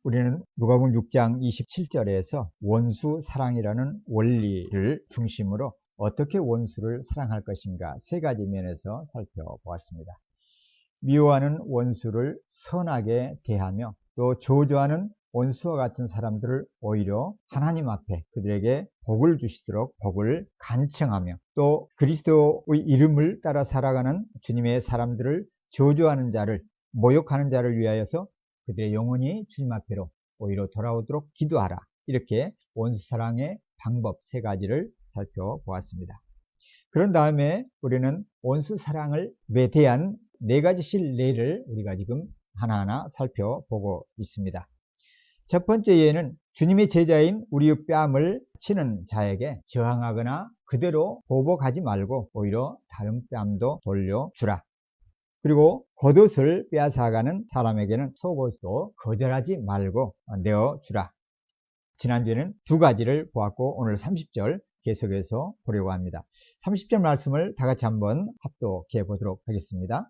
우리는 누가복음 6장 27절에서 원수 사랑이라는 원리를 중심으로 어떻게 원수를 사랑할 것인가 세 가지 면에서 살펴보았습니다. 미워하는 원수를 선하게 대하며 또 저주하는 원수와 같은 사람들을 오히려 하나님 앞에 그들에게 복을 주시도록 복을 간청하며 또 그리스도의 이름을 따라 살아가는 주님의 사람들을 저주하는 자를 모욕하는 자를 위하여서 그들의 영혼이 주님 앞으로 오히려 돌아오도록 기도하라. 이렇게 원수 사랑의 방법 세 가지를 살펴보았습니다. 그런 다음에 우리는 원수 사랑을 대한 네 가지씩 예를 우리가 지금 하나하나 살펴보고 있습니다. 첫 번째 예는 주님의 제자인 우리의 뺨을 치는 자에게 저항하거나 그대로 보복하지 말고 오히려 다른 뺨도 돌려주라. 그리고 겉옷을 빼앗아가는 사람에게는 속옷도 거절하지 말고 내어주라. 지난주에는 두 가지를 보았고 오늘 30절 계속해서 보려고 합니다. 30절 말씀을 다 같이 한번 합독해 보도록 하겠습니다.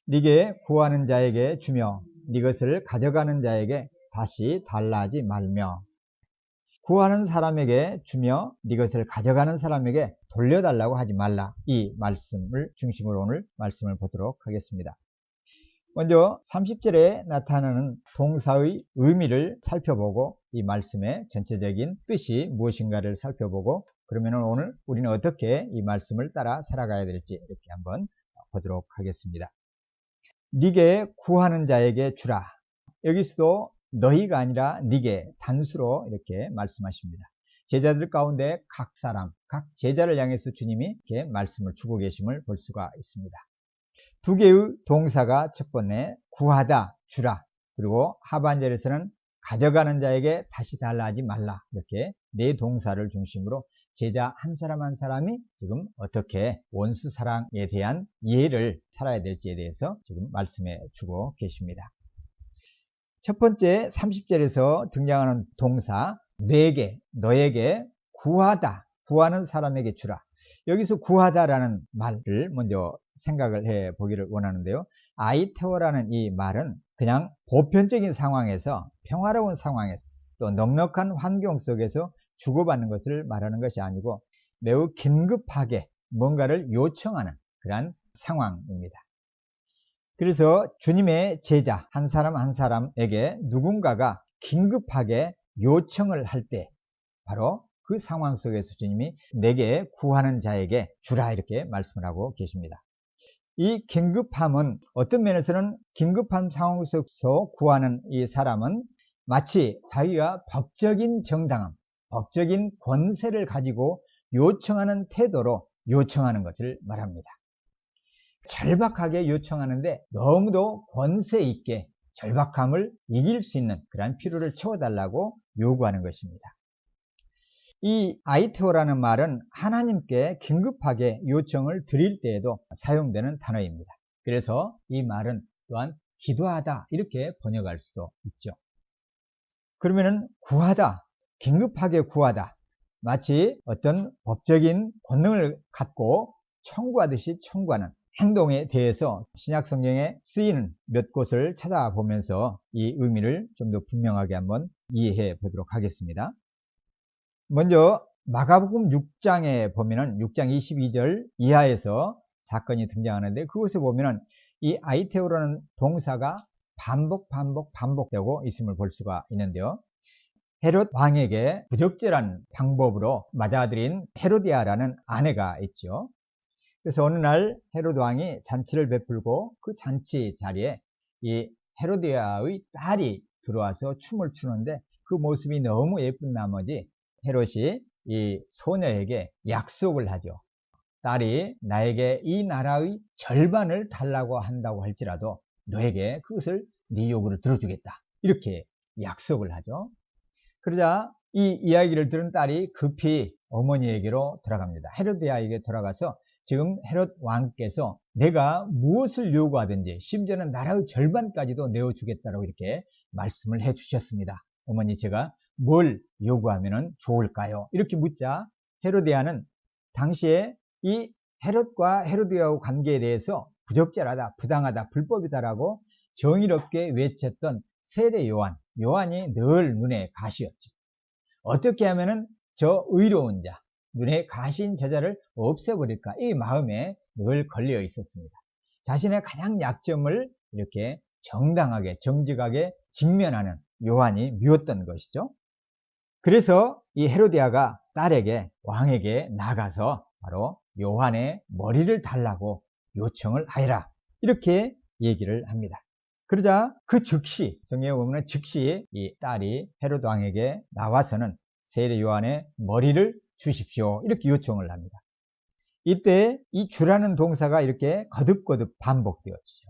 네게 구하는 자에게 주며 네 것을 가져가는 자에게 다시 달라 하지 말며 구하는 사람에게 주며 네 것을 가져가는 사람에게 돌려달라고 하지 말라. 이 말씀을 중심으로 오늘 말씀을 보도록 하겠습니다. 먼저 30절에 나타나는 동사의 의미를 살펴보고 이 말씀의 전체적인 뜻이 무엇인가를 살펴보고 그러면 오늘 우리는 어떻게 이 말씀을 따라 살아가야 될지 이렇게 한번 보도록 하겠습니다. 네게 구하는 자에게 주라. 여기서도 너희가 아니라 네게 단수로 이렇게 말씀하십니다. 제자들 가운데 각 사람, 각 제자를 향해서 주님이 이렇게 말씀을 주고 계심을 볼 수가 있습니다. 두 개의 동사가 첫 번째 구하다, 주라. 그리고 하반절에서는 가져가는 자에게 다시 달라 하지 말라. 이렇게 네 동사를 중심으로 제자 한 사람 한 사람이 지금 어떻게 원수 사랑에 대한 예를 살아야 될지에 대해서 지금 말씀해 주고 계십니다. 첫 번째 30절에서 등장하는 동사 내게, 너에게 구하다, 구하는 사람에게 주라. 여기서 구하다라는 말을 먼저 생각을 해 보기를 원하는데요. 아이테오라는 이 말은 그냥 보편적인 상황에서 평화로운 상황에서 또 넉넉한 환경 속에서 주고받는 것을 말하는 것이 아니고 매우 긴급하게 뭔가를 요청하는 그러한 상황입니다. 그래서 주님의 제자 한 사람 한 사람에게 누군가가 긴급하게 요청을 할 때 바로 그 상황 속에서 주님이 내게 구하는 자에게 주라 이렇게 말씀을 하고 계십니다. 이 긴급함은 어떤 면에서는 긴급한 상황 속에서 구하는 이 사람은 마치 자기가 법적인 정당함, 법적인 권세를 가지고 요청하는 태도로 요청하는 것을 말합니다. 절박하게 요청하는데 너무도 권세 있게 절박함을 이길 수 있는 그러한 필요를 채워달라고 요구하는 것입니다. 이 아이테오라는 말은 하나님께 긴급하게 요청을 드릴 때에도 사용되는 단어입니다. 그래서 이 말은 또한 기도하다 이렇게 번역할 수도 있죠. 그러면은 구하다, 긴급하게 구하다 마치 어떤 법적인 권능을 갖고 청구하듯이 청구하는 행동에 대해서 신약 성경에 쓰이는 몇 곳을 찾아보면서 이 의미를 좀 더 분명하게 한번 이해해 보도록 하겠습니다. 먼저 마가복음 6장에 보면은 6장 22절 이하에서 사건이 등장하는데 그곳에 보면은 이 아이테오라는 동사가 반복되고 있음을 볼 수가 있는데요. 헤롯 왕에게 부적절한 방법으로 맞아들인 헤로디아라는 아내가 있죠. 그래서 어느 날 헤롯 왕이 잔치를 베풀고 그 잔치 자리에 이 헤로디아의 딸이 들어와서 춤을 추는데 그 모습이 너무 예쁜 나머지 헤롯이 이 소녀에게 약속을 하죠. 딸이 나에게 이 나라의 절반을 달라고 한다고 할지라도 너에게 그것을 네 요구를 들어주겠다. 이렇게 약속을 하죠. 그러자 이 이야기를 들은 딸이 급히 어머니에게로 돌아갑니다. 헤로디아에게 돌아가서 지금 헤롯 왕께서 내가 무엇을 요구하든지 심지어는 나라의 절반까지도 내어주겠다고 이렇게 말씀을 해 주셨습니다. 어머니 제가 뭘 요구하면 좋을까요? 이렇게 묻자 헤로디아는 당시에 이 헤롯과 헤로디아의 관계에 대해서 부적절하다, 부당하다, 불법이다라고 정의롭게 외쳤던 세례 요한, 요한이 늘 눈에 가시였죠. 어떻게 하면은 저 의로운 자, 눈에 가시인 제자를 없애버릴까, 이 마음에 늘 걸려 있었습니다. 자신의 가장 약점을 이렇게 정당하게 정직하게 직면하는 요한이 미웠던 것이죠. 그래서 이 헤로디아가 딸에게, 왕에게 나가서 바로 요한의 머리를 달라고 요청을 하여라, 이렇게 얘기를 합니다. 그러자 그 즉시, 성경에 보면 즉시 이 딸이 헤로드 왕에게 나와서는 세례 요한의 머리를 주십시오, 이렇게 요청을 합니다. 이때 이 주라는 동사가 이렇게 거듭거듭 반복되었죠.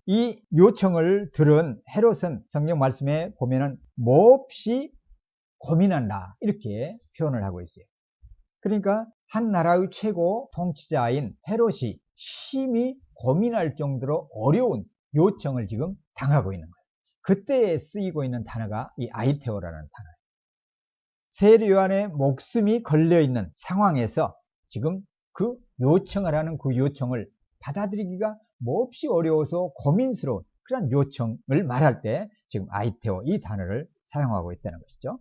이 요청을 들은 헤롯은 성경 말씀에 보면은 몹시 고민한다, 이렇게 표현을 하고 있어요. 그러니까 한 나라의 최고 통치자인 헤롯이 심히 고민할 정도로 어려운 요청을 지금 당하고 있는 거예요. 그때에 쓰이고 있는 단어가 이 아이테오라는 단어예요. 세례 요한의 목숨이 걸려있는 상황에서 지금 그 요청을 하는 그 요청을 받아들이기가 몹시 어려워서 고민스러운 그런 요청을 말할 때 지금 아이테오, 이 단어를 사용하고 있다는 것이죠.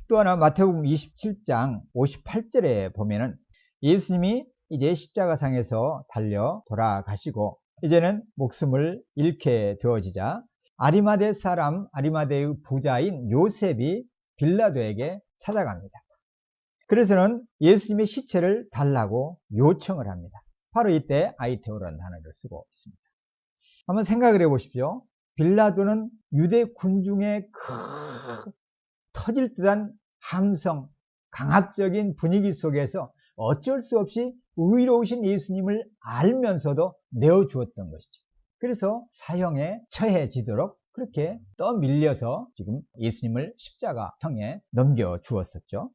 또 하나 마태복음 27장 58절에 보면은 예수님이 이제 십자가상에서 달려 돌아가시고 이제는 목숨을 잃게 되어지자 아리마대 사람, 아리마대의 부자인 요셉이 빌라도에게 찾아갑니다. 그래서는 예수님의 시체를 달라고 요청을 합니다. 바로 이때 아이테오라는 단어를 쓰고 있습니다. 한번 생각을 해보십시오. 빌라도는 유대 군중의 터질 듯한 함성, 강압적인 분위기 속에서 어쩔 수 없이 의로우신 예수님을 알면서도 내어주었던 것이죠. 그래서 사형에 처해지도록 그렇게 떠밀려서 지금 예수님을 십자가형에 넘겨주었었죠.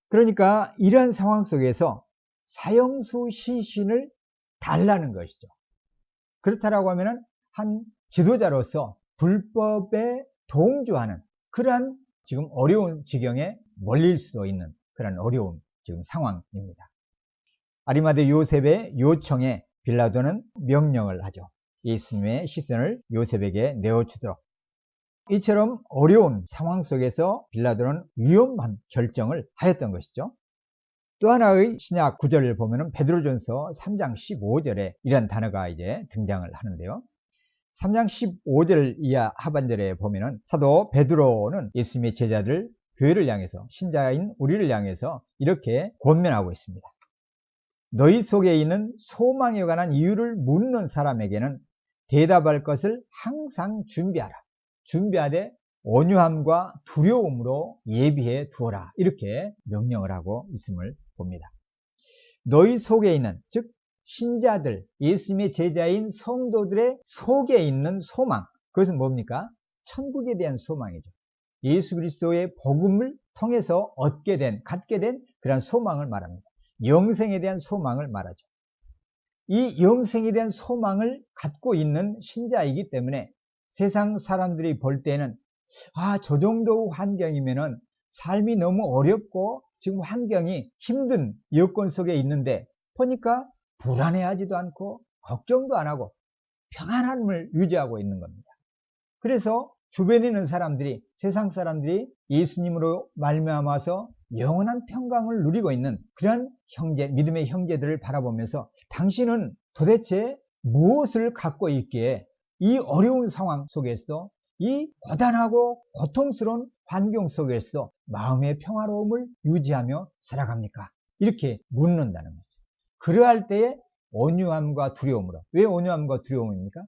그러니까 이러한 상황 속에서 사형수 시신을 달라는 것이죠. 그렇다라고 하면은 한 지도자로서 불법에 동조하는 그러한 지금 어려운 지경에 몰릴 수 있는 그런 어려운 지금 상황입니다. 아리마대 요셉의 요청에 빌라도는 명령을 하죠. 예수님의 시선을 요셉에게 내어주도록. 이처럼 어려운 상황 속에서 빌라도는 위험한 결정을 하였던 것이죠. 또 하나의 신약 구절을 보면 베드로전서 3장 15절에 이런 단어가 이제 등장을 하는데요. 3장 15절 이하 하반절에 보면은 사도 베드로는 예수님의 제자들 교회를 향해서, 신자인 우리를 향해서 이렇게 권면하고 있습니다. 너희 속에 있는 소망에 관한 이유를 묻는 사람에게는 대답할 것을 항상 준비하라. 준비하되 온유함과 두려움으로 예비해 두어라. 이렇게 명령을 하고 있음을 봅니다. 너희 속에 있는, 즉 신자들, 예수님의 제자인 성도들의 속에 있는 소망, 그것은 뭡니까? 천국에 대한 소망이죠. 예수 그리스도의 복음을 통해서 얻게 된, 갖게 된 그런 소망을 말합니다. 영생에 대한 소망을 말하죠. 이 영생에 대한 소망을 갖고 있는 신자이기 때문에 세상 사람들이 볼 때는 저 정도 환경이면은 삶이 너무 어렵고 지금 환경이 힘든 여건 속에 있는데 보니까 불안해하지도 않고 걱정도 안 하고 평안함을 유지하고 있는 겁니다. 그래서 주변에 있는 사람들이, 세상 사람들이 예수님으로 말미암아서 영원한 평강을 누리고 있는 그런 형제, 믿음의 형제들을 바라보면서 당신은 도대체 무엇을 갖고 있기에 이 어려운 상황 속에서, 이 고단하고 고통스러운 환경 속에서 마음의 평화로움을 유지하며 살아갑니까? 이렇게 묻는다는 거죠. 그러할 때에 온유함과 두려움으로. 왜 온유함과 두려움입니까?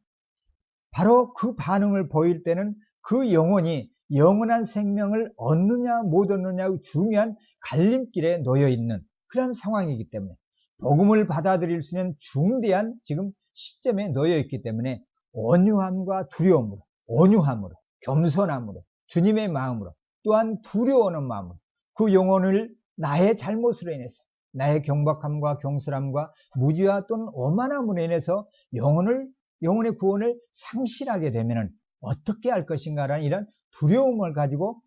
바로 그 반응을 보일 때는 그 영혼이 영원한 생명을 얻느냐 못 얻느냐의 중요한 갈림길에 놓여 있는 그런 상황이기 때문에, 복음을 받아들일 수 있는 중대한 지금 시점에 놓여 있기 때문에 온유함과 두려움으로, 온유함으로, 겸손함으로, 주님의 마음으로, 또한 두려워하는 마음으로 그 영혼을 나의 잘못으로 인해서, 나의 경박함과 경솔함과 무지와 또는 오만함으로 인해서 영혼의 구원을 상실하게 되면 어떻게 할 것인가라는 이런 두려움을 가지고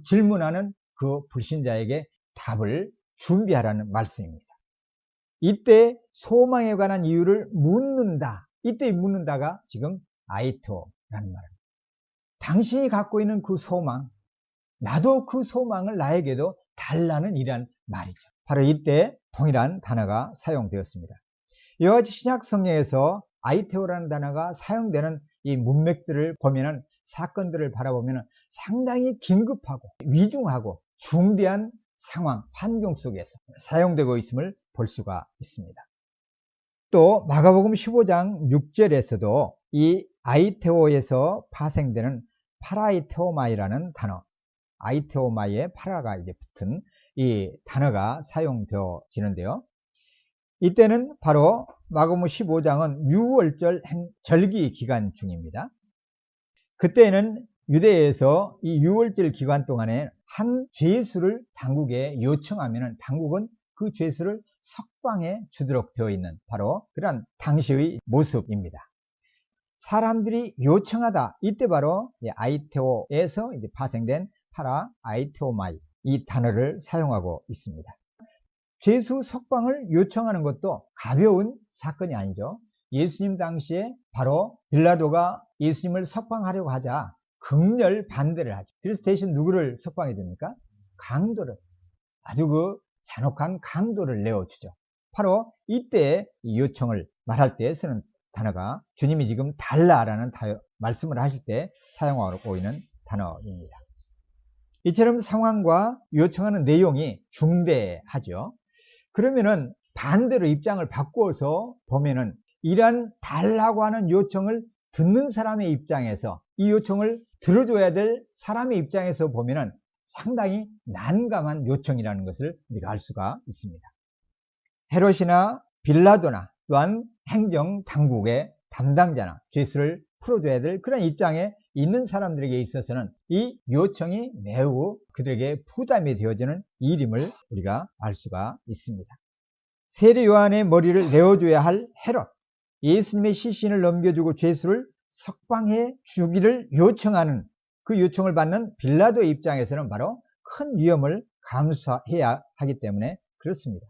질문하는 그 불신자에게 답을 준비하라는 말씀입니다. 이때 소망에 관한 이유를 묻는다. 이때 묻는다가 지금 아이토라는 말입니다. 당신이 갖고 있는 그 소망, 나도 그 소망을 나에게도 달라는 이란 말이죠. 바로 이때 동일한 단어가 사용되었습니다. 이와 같이 신약 성경에서 아이테오라는 단어가 사용되는 이 문맥들을 보면은, 사건들을 바라보면은 상당히 긴급하고 위중하고 중대한 상황, 환경 속에서 사용되고 있음을 볼 수가 있습니다. 또 마가복음 15장 6절에서도 이 아이테오에서 파생되는 파라이테오마이라는 단어, 아이테오마이에 파라가 이제 붙은 이 단어가 사용되어지는데요. 이때는 바로 마가복음 15장은 6월절 절기 기간 중입니다. 그때는 유대에서 이 6월절 기간 동안에 한 죄수를 당국에 요청하면 당국은 그 죄수를 석방해 주도록 되어 있는 바로 그런 당시의 모습입니다. 사람들이 요청하다, 이때 바로 아이테오에서 이제 파생된 파라 아이테오마이, 이 단어를 사용하고 있습니다. 죄수 석방을 요청하는 것도 가벼운 사건이 아니죠. 예수님 당시에 바로 빌라도가 예수님을 석방하려고 하자 극렬 반대를 하죠. 그래서 대신 누구를 석방해 줍니까? 강도를, 아주 그 잔혹한 강도를 내어주죠. 바로 이때 이 요청을 말할 때 쓰는 단어가 주님이 지금 달라라는 말씀을 하실 때 사용하고 있는 단어입니다. 이처럼 상황과 요청하는 내용이 중대하죠. 그러면은 반대로 입장을 바꾸어서 보면은 이러한 달라고 하는 요청을 듣는 사람의 입장에서, 이 요청을 들어줘야 될 사람의 입장에서 보면은 상당히 난감한 요청이라는 것을 우리가 알 수가 있습니다. 헤롯이나 빌라도나 또한 행정 당국의 담당자나 죄수를 풀어줘야 될 그런 입장에 있는 사람들에게 있어서는 이 요청이 매우 그들에게 부담이 되어지는 일임을 우리가 알 수가 있습니다. 세례 요한의 머리를 내어줘야 할 헤롯, 예수님의 시신을 넘겨주고 죄수를 석방해 주기를 요청하는, 그 요청을 받는 빌라도의 입장에서는 바로 큰 위험을 감수해야 하기 때문에 그렇습니다.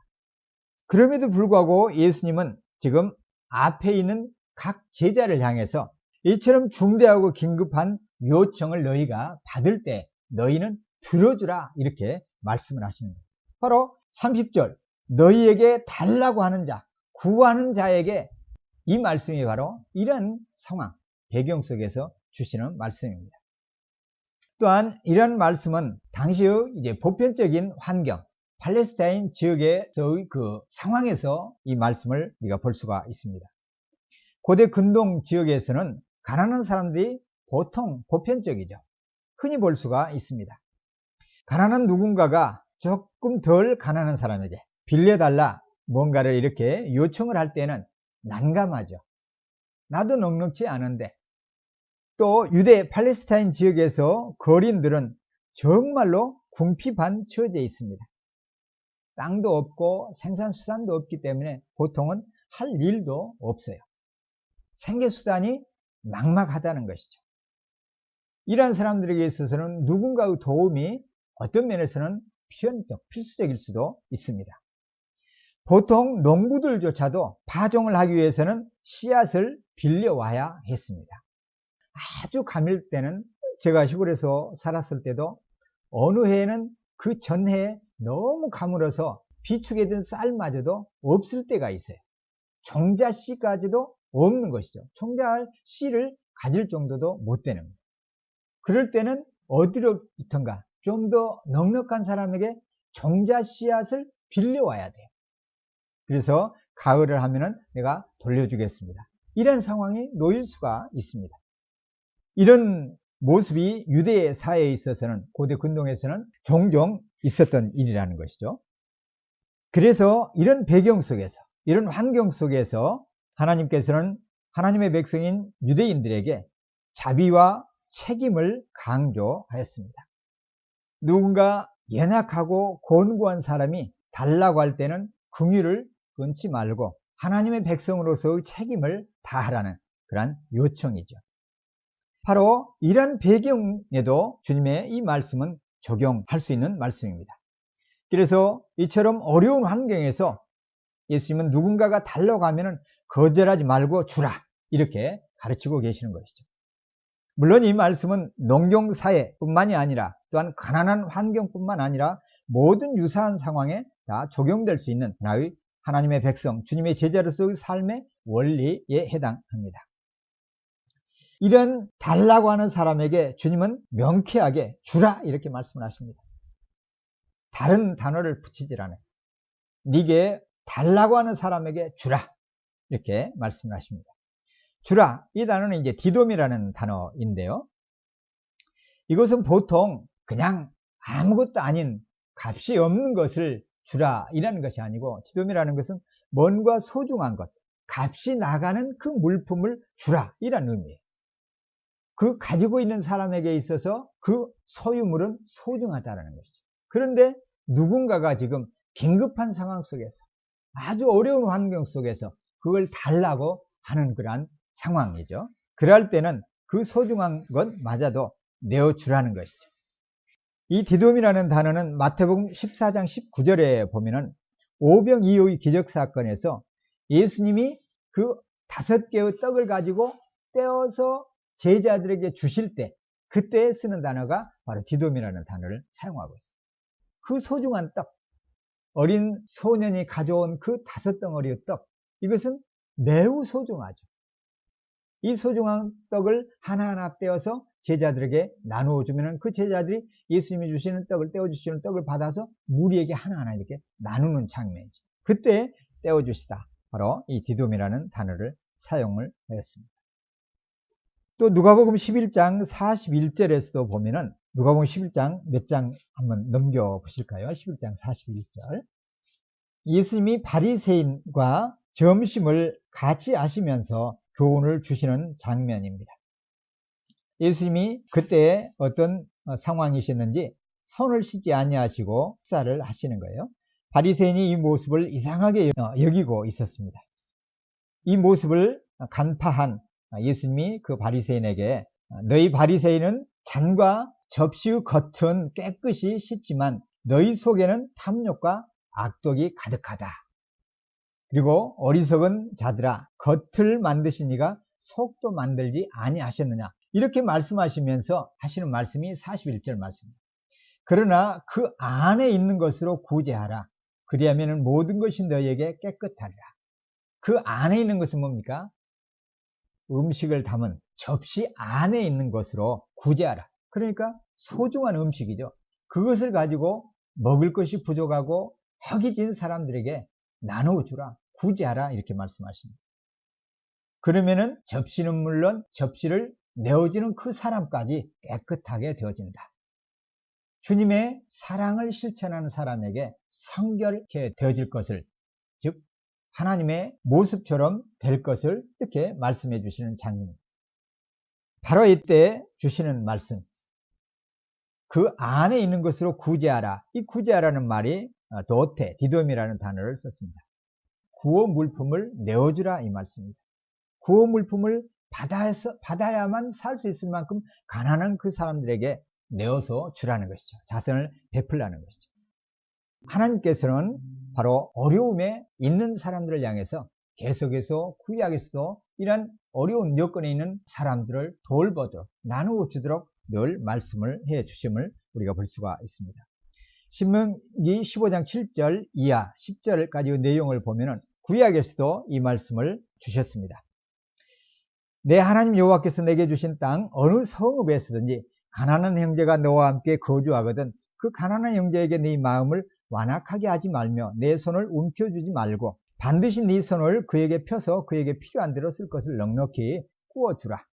그럼에도 불구하고 예수님은 지금 앞에 있는 각 제자를 향해서 이처럼 중대하고 긴급한 요청을 너희가 받을 때 너희는 들어주라, 이렇게 말씀을 하시는 거예요. 바로 30절, 너희에게 달라고 하는 자, 구하는 자에게, 이 말씀이 바로 이런 상황, 배경 속에서 주시는 말씀입니다. 또한 이런 말씀은 당시의 이제 보편적인 환경, 팔레스타인 지역에서의 그 상황에서 이 말씀을 우리가 볼 수가 있습니다. 고대 근동 지역에서는 가난한 사람들이 보통 보편적이죠. 흔히 볼 수가 있습니다. 가난한 누군가가 조금 덜 가난한 사람에게 빌려달라 뭔가를 이렇게 요청을 할 때는 난감하죠. 나도 넉넉지 않은데. 또 유대 팔레스타인 지역에서 거린들은 정말로 궁핍한 처지에 있습니다. 땅도 없고 생산수단도 없기 때문에 보통은 할 일도 없어요. 생계수단이 막막하다는 것이죠. 이러한 사람들에게 있어서는 누군가의 도움이 어떤 면에서는 필수적일 수도 있습니다. 보통 농부들조차도 파종을 하기 위해서는 씨앗을 빌려와야 했습니다. 아주 가밀 때는, 제가 시골에서 살았을 때도 어느 해에는 그 전해에 너무 가물어서 비축에 든 쌀마저도 없을 때가 있어요. 종자 씨까지도 없는 것이죠. 종자 씨를 가질 정도도 못 되는 거예요. 그럴 때는 어디로부턴가 좀 더 넉넉한 사람에게 종자 씨앗을 빌려와야 돼요. 그래서 가을을 하면은 내가 돌려주겠습니다. 이런 상황이 놓일 수가 있습니다. 이런 모습이 유대 사회에 있어서는, 고대 근동에서는 종종 있었던 일이라는 것이죠. 그래서 이런 배경 속에서, 이런 환경 속에서 하나님께서는 하나님의 백성인 유대인들에게 자비와 책임을 강조하였습니다. 누군가 연약하고 곤고한 사람이 달라고 할 때는 긍휼을 끊지 말고 하나님의 백성으로서의 책임을 다하라는 그런 요청이죠. 바로 이런 배경에도 주님의 이 말씀은 적용할 수 있는 말씀입니다. 그래서 이처럼 어려운 환경에서 예수님은 누군가가 달라고 하면 거절하지 말고 주라, 이렇게 가르치고 계시는 것이죠. 물론 이 말씀은 농경사회뿐만이 아니라 또한 가난한 환경뿐만 아니라 모든 유사한 상황에 다 적용될 수 있는 하나의 하나님의 백성, 주님의 제자로서의 삶의 원리에 해당합니다. 이런 달라고 하는 사람에게 주님은 명쾌하게 주라 이렇게 말씀을 하십니다. 다른 단어를 붙이질 않아요. 네게 달라고 하는 사람에게 주라 이렇게 말씀을 하십니다. 주라, 이 단어는 이제 디돔이라는 단어인데요. 이것은 보통 그냥 아무것도 아닌 값이 없는 것을 주라 이라는 것이 아니고, 디돔이라는 것은 뭔가 소중한 것, 값이 나가는 그 물품을 주라 이라는 의미예요. 그 가지고 있는 사람에게 있어서 그 소유물은 소중하다는 것이죠. 그런데 누군가가 지금 긴급한 상황 속에서, 아주 어려운 환경 속에서 그걸 달라고 하는 그러한 상황이죠. 그럴 때는 그 소중한 것 마저도 내어주라는 것이죠. 이 디돔이라는 단어는 마태복음 14장 19절에 보면은 오병 이어의 기적사건에서 예수님이 그 5개의 떡을 가지고 떼어서 제자들에게 주실 때, 그때 쓰는 단어가 바로 디돔이라는 단어를 사용하고 있습니다. 그 소중한 떡, 어린 소년이 가져온 그 5덩어리의 떡, 이것은 매우 소중하죠. 이 소중한 떡을 하나하나 떼어서 제자들에게 나누어 주면 그 제자들이 예수님이 주시는 떡을, 떼어주시는 떡을 받아서 무리에게 하나하나 이렇게 나누는 장면이죠. 그때 떼어주시다, 바로 이 디돔이라는 단어를 사용을 하였습니다. 또 누가복음 11장 41절에서도 보면은, 누가복음 11장 몇 장 한번 넘겨 보실까요? 11장 41절. 예수님이 바리새인과 점심을 같이 하시면서 교훈을 주시는 장면입니다. 예수님이 그때 어떤 상황이셨는지 손을 씻지 아니하시고 식사를 하시는 거예요. 바리새인이 이 모습을 이상하게 여기고 있었습니다. 이 모습을 간파한 예수님이 그 바리새인에게, 너희 바리새인은 잔과 접시의 겉은 깨끗이 씻지만 너희 속에는 탐욕과 악독이 가득하다. 그리고 어리석은 자들아, 겉을 만드시니가 속도 만들지 아니하셨느냐, 이렇게 말씀하시면서 하시는 말씀이 41절 말씀입니다. 그러나 그 안에 있는 것으로 구제하라. 그리하면 모든 것이 너희에게 깨끗하리라. 그 안에 있는 것은 뭡니까? 음식을 담은 접시 안에 있는 것으로 구제하라. 그러니까 소중한 음식이죠. 그것을 가지고 먹을 것이 부족하고 허기진 사람들에게 나누어주라, 구제하라, 이렇게 말씀하십니다. 그러면은 접시는 물론 접시를 내어주는 그 사람까지 깨끗하게 되어진다. 주님의 사랑을 실천하는 사람에게 성결케 되어질 것을, 즉 하나님의 모습처럼 될 것을 이렇게 말씀해 주시는 장면입니다. 바로 이때 주시는 말씀, 그 안에 있는 것으로 구제하라. 이 구제하라는 말이 도테, 디돔이라는 단어를 썼습니다. 구호 물품을 내어주라, 이 말씀입니다. 구호 물품을 받아야만 살 수 있을 만큼 가난한 그 사람들에게 내어서 주라는 것이죠. 자선을 베풀라는 것이죠. 하나님께서는 바로 어려움에 있는 사람들을 향해서 계속해서 구약에서도 이런 어려운 여건에 있는 사람들을 돌보도록, 나누어 주도록 늘 말씀을 해 주심을 우리가 볼 수가 있습니다. 신명기 15장 7절 이하 10절까지의 내용을 보면은 구약에서도 이 말씀을 주셨습니다. 내 하나님 여호와께서 내게 주신 땅 어느 성읍에서든지 가난한 형제가 너와 함께 거주하거든 그 가난한 형제에게 네 마음을 완악하게 하지 말며 내 손을 움켜쥐지 말고 반드시 네 손을 그에게 펴서 그에게 필요한 대로 쓸 것을 넉넉히 구워주라.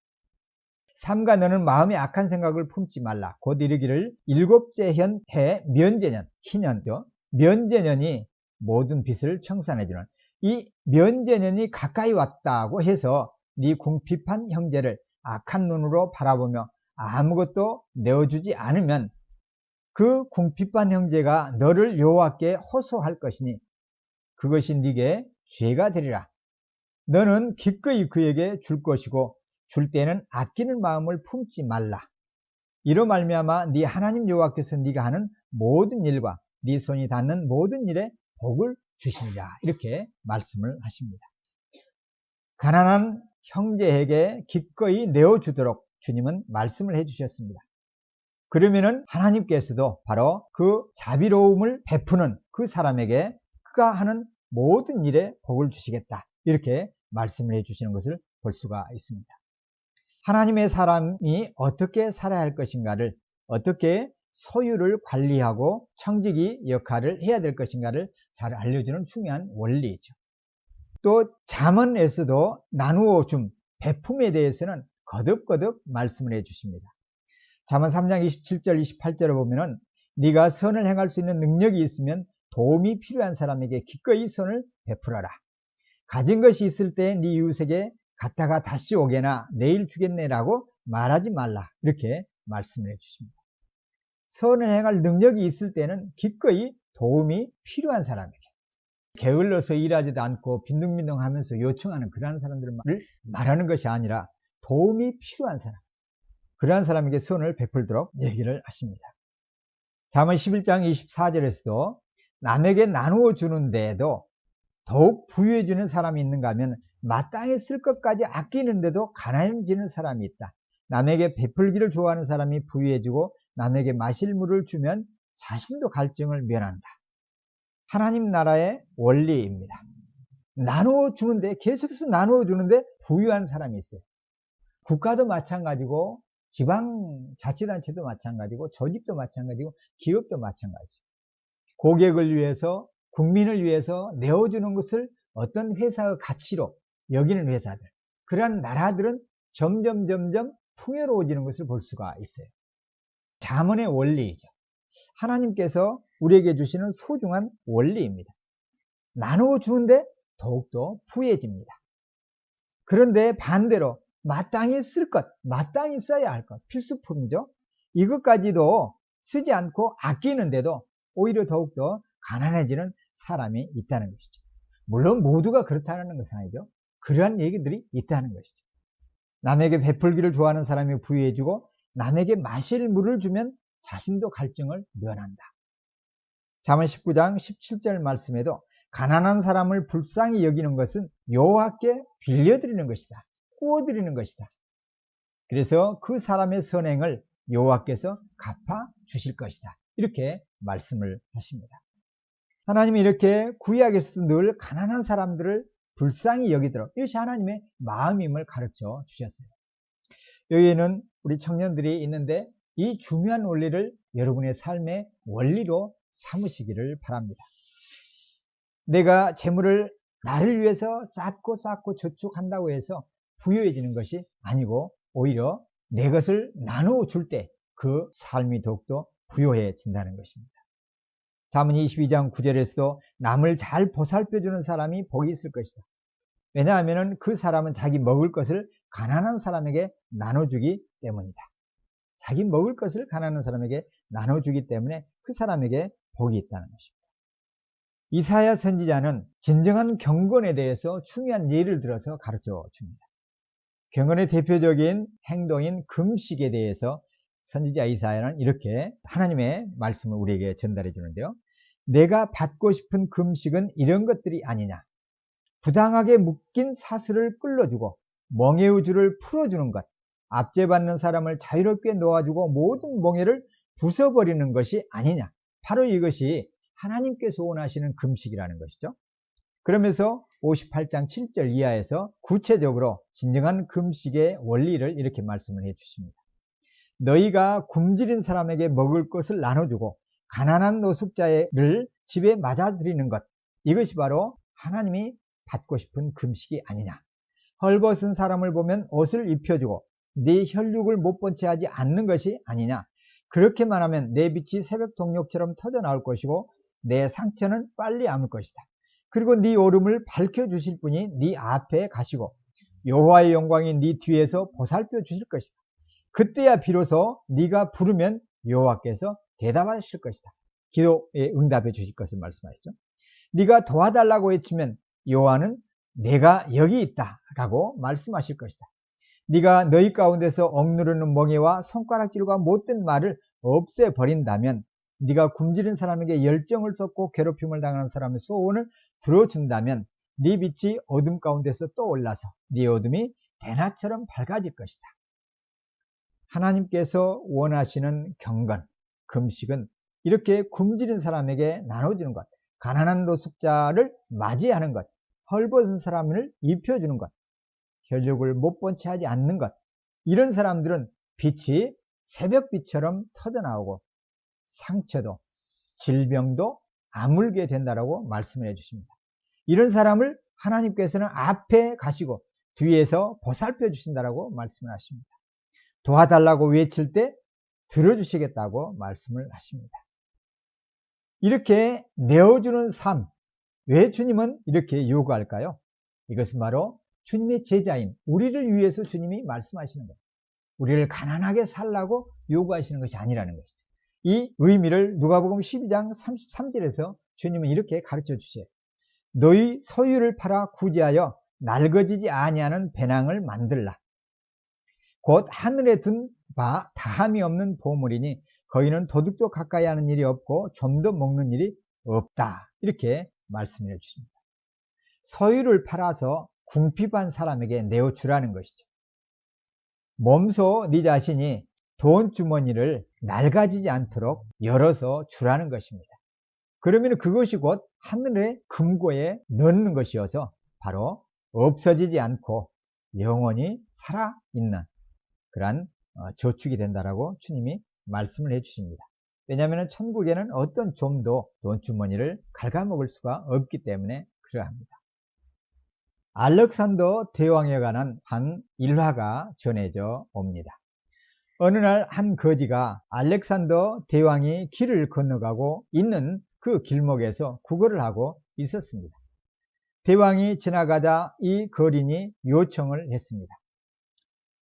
삼가 너는 마음에 악한 생각을 품지 말라. 곧 이르기를 일곱째 해 면제년, 희년죠. 면제년이 모든 빚을 청산해주는, 이 면제년이 가까이 왔다고 해서 네 궁핍한 형제를 악한 눈으로 바라보며 아무것도 내어주지 않으면 그 궁핍한 형제가 너를 여호와께 호소할 것이니 그것이 네게 죄가 되리라. 너는 기꺼이 그에게 줄 것이고 줄 때는 아끼는 마음을 품지 말라. 이로 말미암아 네 하나님 여호와께서 네가 하는 모든 일과 네 손이 닿는 모든 일에 복을 주시리라. 이렇게 말씀을 하십니다. 가난한 형제에게 기꺼이 내어주도록 주님은 말씀을 해주셨습니다. 그러면은 하나님께서도 바로 그 자비로움을 베푸는 그 사람에게 그가 하는 모든 일에 복을 주시겠다, 이렇게 말씀을 해주시는 것을 볼 수가 있습니다. 하나님의 사람이 어떻게 살아야 할 것인가를, 어떻게 소유를 관리하고 청지기 역할을 해야 될 것인가를 잘 알려주는 중요한 원리이죠. 또 잠언에서도 나누어 줌, 베품에 대해서는 거듭거듭 말씀을 해주십니다. 잠언 3장 27절 28절을 보면은 네가 선을 행할 수 있는 능력이 있으면 도움이 필요한 사람에게 기꺼이 선을 베풀어라. 가진 것이 있을 때 네 이웃에게 갔다가 다시 오게나 내일 주겠네라고 말하지 말라, 이렇게 말씀을 해주십니다. 선을 행할 능력이 있을 때는 기꺼이 도움이 필요한 사람에게, 게을러서 일하지도 않고 빈둥빈둥하면서 요청하는 그러한 사람들을 말하는 것이 아니라 도움이 필요한 사람, 그러한 사람에게 선을 베풀도록 얘기를 하십니다. 잠언 11장 24절에서도 남에게 나누어 주는데도 더욱 부유해 주는 사람이 있는가 하면 마땅히 쓸 것까지 아끼는데도 가난해지는 사람이 있다. 남에게 베풀기를 좋아하는 사람이 부유해지고 남에게 마실 물을 주면 자신도 갈증을 면한다. 하나님 나라의 원리입니다. 나누어 주는데, 계속해서 나누어 주는데 부유한 사람이 있어요. 국가도 마찬가지고 지방자치단체도 마찬가지고 조직도 마찬가지고 기업도 마찬가지죠. 고객을 위해서, 국민을 위해서 내어주는 것을 어떤 회사의 가치로 여기는 회사들, 그러한 나라들은 점점 풍요로워지는 것을 볼 수가 있어요. 잠언의 원리이죠. 하나님께서 우리에게 주시는 소중한 원리입니다. 나누어 주는데 더욱더 부유해집니다. 그런데 반대로 마땅히 쓸 것, 마땅히 써야 할 것, 필수품이죠. 이것까지도 쓰지 않고 아끼는데도 오히려 더욱더 가난해지는 사람이 있다는 것이죠. 물론 모두가 그렇다는 것은 아니죠. 그러한 얘기들이 있다는 것이죠. 남에게 베풀기를 좋아하는 사람이 부유해지고 남에게 마실 물을 주면 자신도 갈증을 면한다. 잠언 19장 17절 말씀에도 가난한 사람을 불쌍히 여기는 것은 여호와께 빌려드리는 것이다, 구워드리는 것이다. 그래서 그 사람의 선행을 여호와께서 갚아 주실 것이다, 이렇게 말씀을 하십니다. 하나님이 이렇게 구약에서도 늘 가난한 사람들을 불쌍히 여기도록, 이것이 하나님의 마음임을 가르쳐 주셨어요. 여기에는 우리 청년들이 있는데 이 중요한 원리를 여러분의 삶의 원리로 삼으시기를 바랍니다. 내가 재물을 나를 위해서 쌓고 저축한다고 해서 부유해지는 것이 아니고 오히려 내 것을 나누어 줄 때 그 삶이 더욱더 부유해진다는 것입니다. 잠언 22장 9절에서도 남을 잘 보살펴주는 사람이 복이 있을 것이다. 왜냐하면 그 사람은 자기 먹을 것을 가난한 사람에게 나눠주기 때문이다. 자기 먹을 것을 가난한 사람에게 나눠주기 때문에 그 사람에게 복이 있다는 것입니다. 이사야 선지자는 진정한 경건에 대해서 중요한 예를 들어서 가르쳐 줍니다. 경건의 대표적인 행동인 금식에 대해서 선지자 이사야는 이렇게 하나님의 말씀을 우리에게 전달해 주는데요. 내가 받고 싶은 금식은 이런 것들이 아니냐. 부당하게 묶인 사슬을 끌어주고 멍에의 줄을 풀어주는 것, 압제받는 사람을 자유롭게 놓아주고 모든 멍에를 부숴버리는 것이 아니냐. 바로 이것이 하나님께서 원하시는 금식이라는 것이죠. 그러면서 58장 7절 이하에서 구체적으로 진정한 금식의 원리를 이렇게 말씀을 해 주십니다. 너희가 굶주린 사람에게 먹을 것을 나눠주고 가난한 노숙자를 집에 맞아들이는 것, 이것이 바로 하나님이 받고 싶은 금식이 아니냐. 헐벗은 사람을 보면 옷을 입혀주고 네 혈육을 못 본 채 하지 않는 것이 아니냐. 그렇게만 하면 내 빛이 새벽 동력처럼 터져 나올 것이고 내 상처는 빨리 아물 것이다. 그리고 네 오름을 밝혀주실 분이 네 앞에 가시고 여호와의 영광이 네 뒤에서 보살펴 주실 것이다. 그때야 비로소 네가 부르면 여호와께서 대답하실 것이다. 기도에 응답해 주실 것을 말씀하시죠. 네가 도와달라고 외치면 여호와는 내가 여기 있다 라고 말씀하실 것이다. 네가 너희 가운데서 억누르는 멍에와 손가락질과 못된 말을 없애버린다면, 네가 굶주린 사람에게 열정을 쏟고 괴롭힘을 당하는 사람의 소원을 들어준다면 네 빛이 어둠 가운데서 떠올라서 네 어둠이 대낮처럼 밝아질 것이다. 하나님께서 원하시는 경건, 금식은 이렇게 굶주린 사람에게 나눠주는 것, 가난한 노숙자를 맞이하는 것, 헐벗은 사람을 입혀주는 것, 혈육을 못 본 채 하지 않는 것, 이런 사람들은 빛이 새벽빛처럼 터져나오고 상처도 질병도 아물게 된다라고 말씀을 해주십니다. 이런 사람을 하나님께서는 앞에 가시고 뒤에서 보살펴 주신다라고 말씀을 하십니다. 도와달라고 외칠 때 들어주시겠다고 말씀을 하십니다. 이렇게 내어주는 삶, 왜 주님은 이렇게 요구할까요? 이것은 바로 주님의 제자인 우리를 위해서 주님이 말씀하시는 거예요. 우리를 가난하게 살라고 요구하시는 것이 아니라는 것이죠. 이 의미를 누가복음 12장 33절에서 주님은 이렇게 가르쳐 주세요. 너희 소유를 팔아 구제하여 낡아지지 아니하는 배낭을 만들라. 곧 하늘에 둔 바 다함이 없는 보물이니 거기는 도둑도 가까이 하는 일이 없고 좀도 먹는 일이 없다. 이렇게 말씀해 주십니다. 소유를 팔아서 궁핍한 사람에게 내어주라는 것이죠. 몸소 네 자신이 돈 주머니를 낡아지지 않도록 열어서 주라는 것입니다. 그러면 그것이 곧 하늘의 금고에 넣는 것이어서 바로 없어지지 않고 영원히 살아있는 그러한 저축이 된다라고 주님이 말씀을 해주십니다. 왜냐하면 천국에는 어떤 좀도 돈주머니를 갉아먹을 수가 없기 때문에 그러합니다. 알렉산더 대왕에 관한 한 일화가 전해져 옵니다. 어느 날 한 거지가 알렉산더 대왕이 길을 건너가고 있는 그 길목에서 구걸을 하고 있었습니다. 대왕이 지나가다 이 거린이 요청을 했습니다.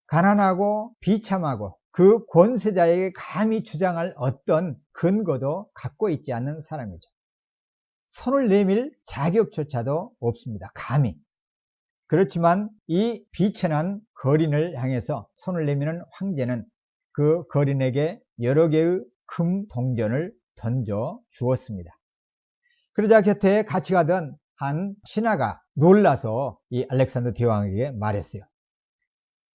가난하고 비참하고 그 권세자에게 감히 주장할 어떤 근거도 갖고 있지 않는 사람이죠. 손을 내밀 자격조차도 없습니다. 감히. 그렇지만 이 비천한 거린을 향해서 손을 내미는 황제는 그 거린에게 여러 개의 금 동전을 던져 주었습니다. 그러자 곁에 같이 가던 한 신하가 놀라서 이 알렉산더 대왕에게 말했어요.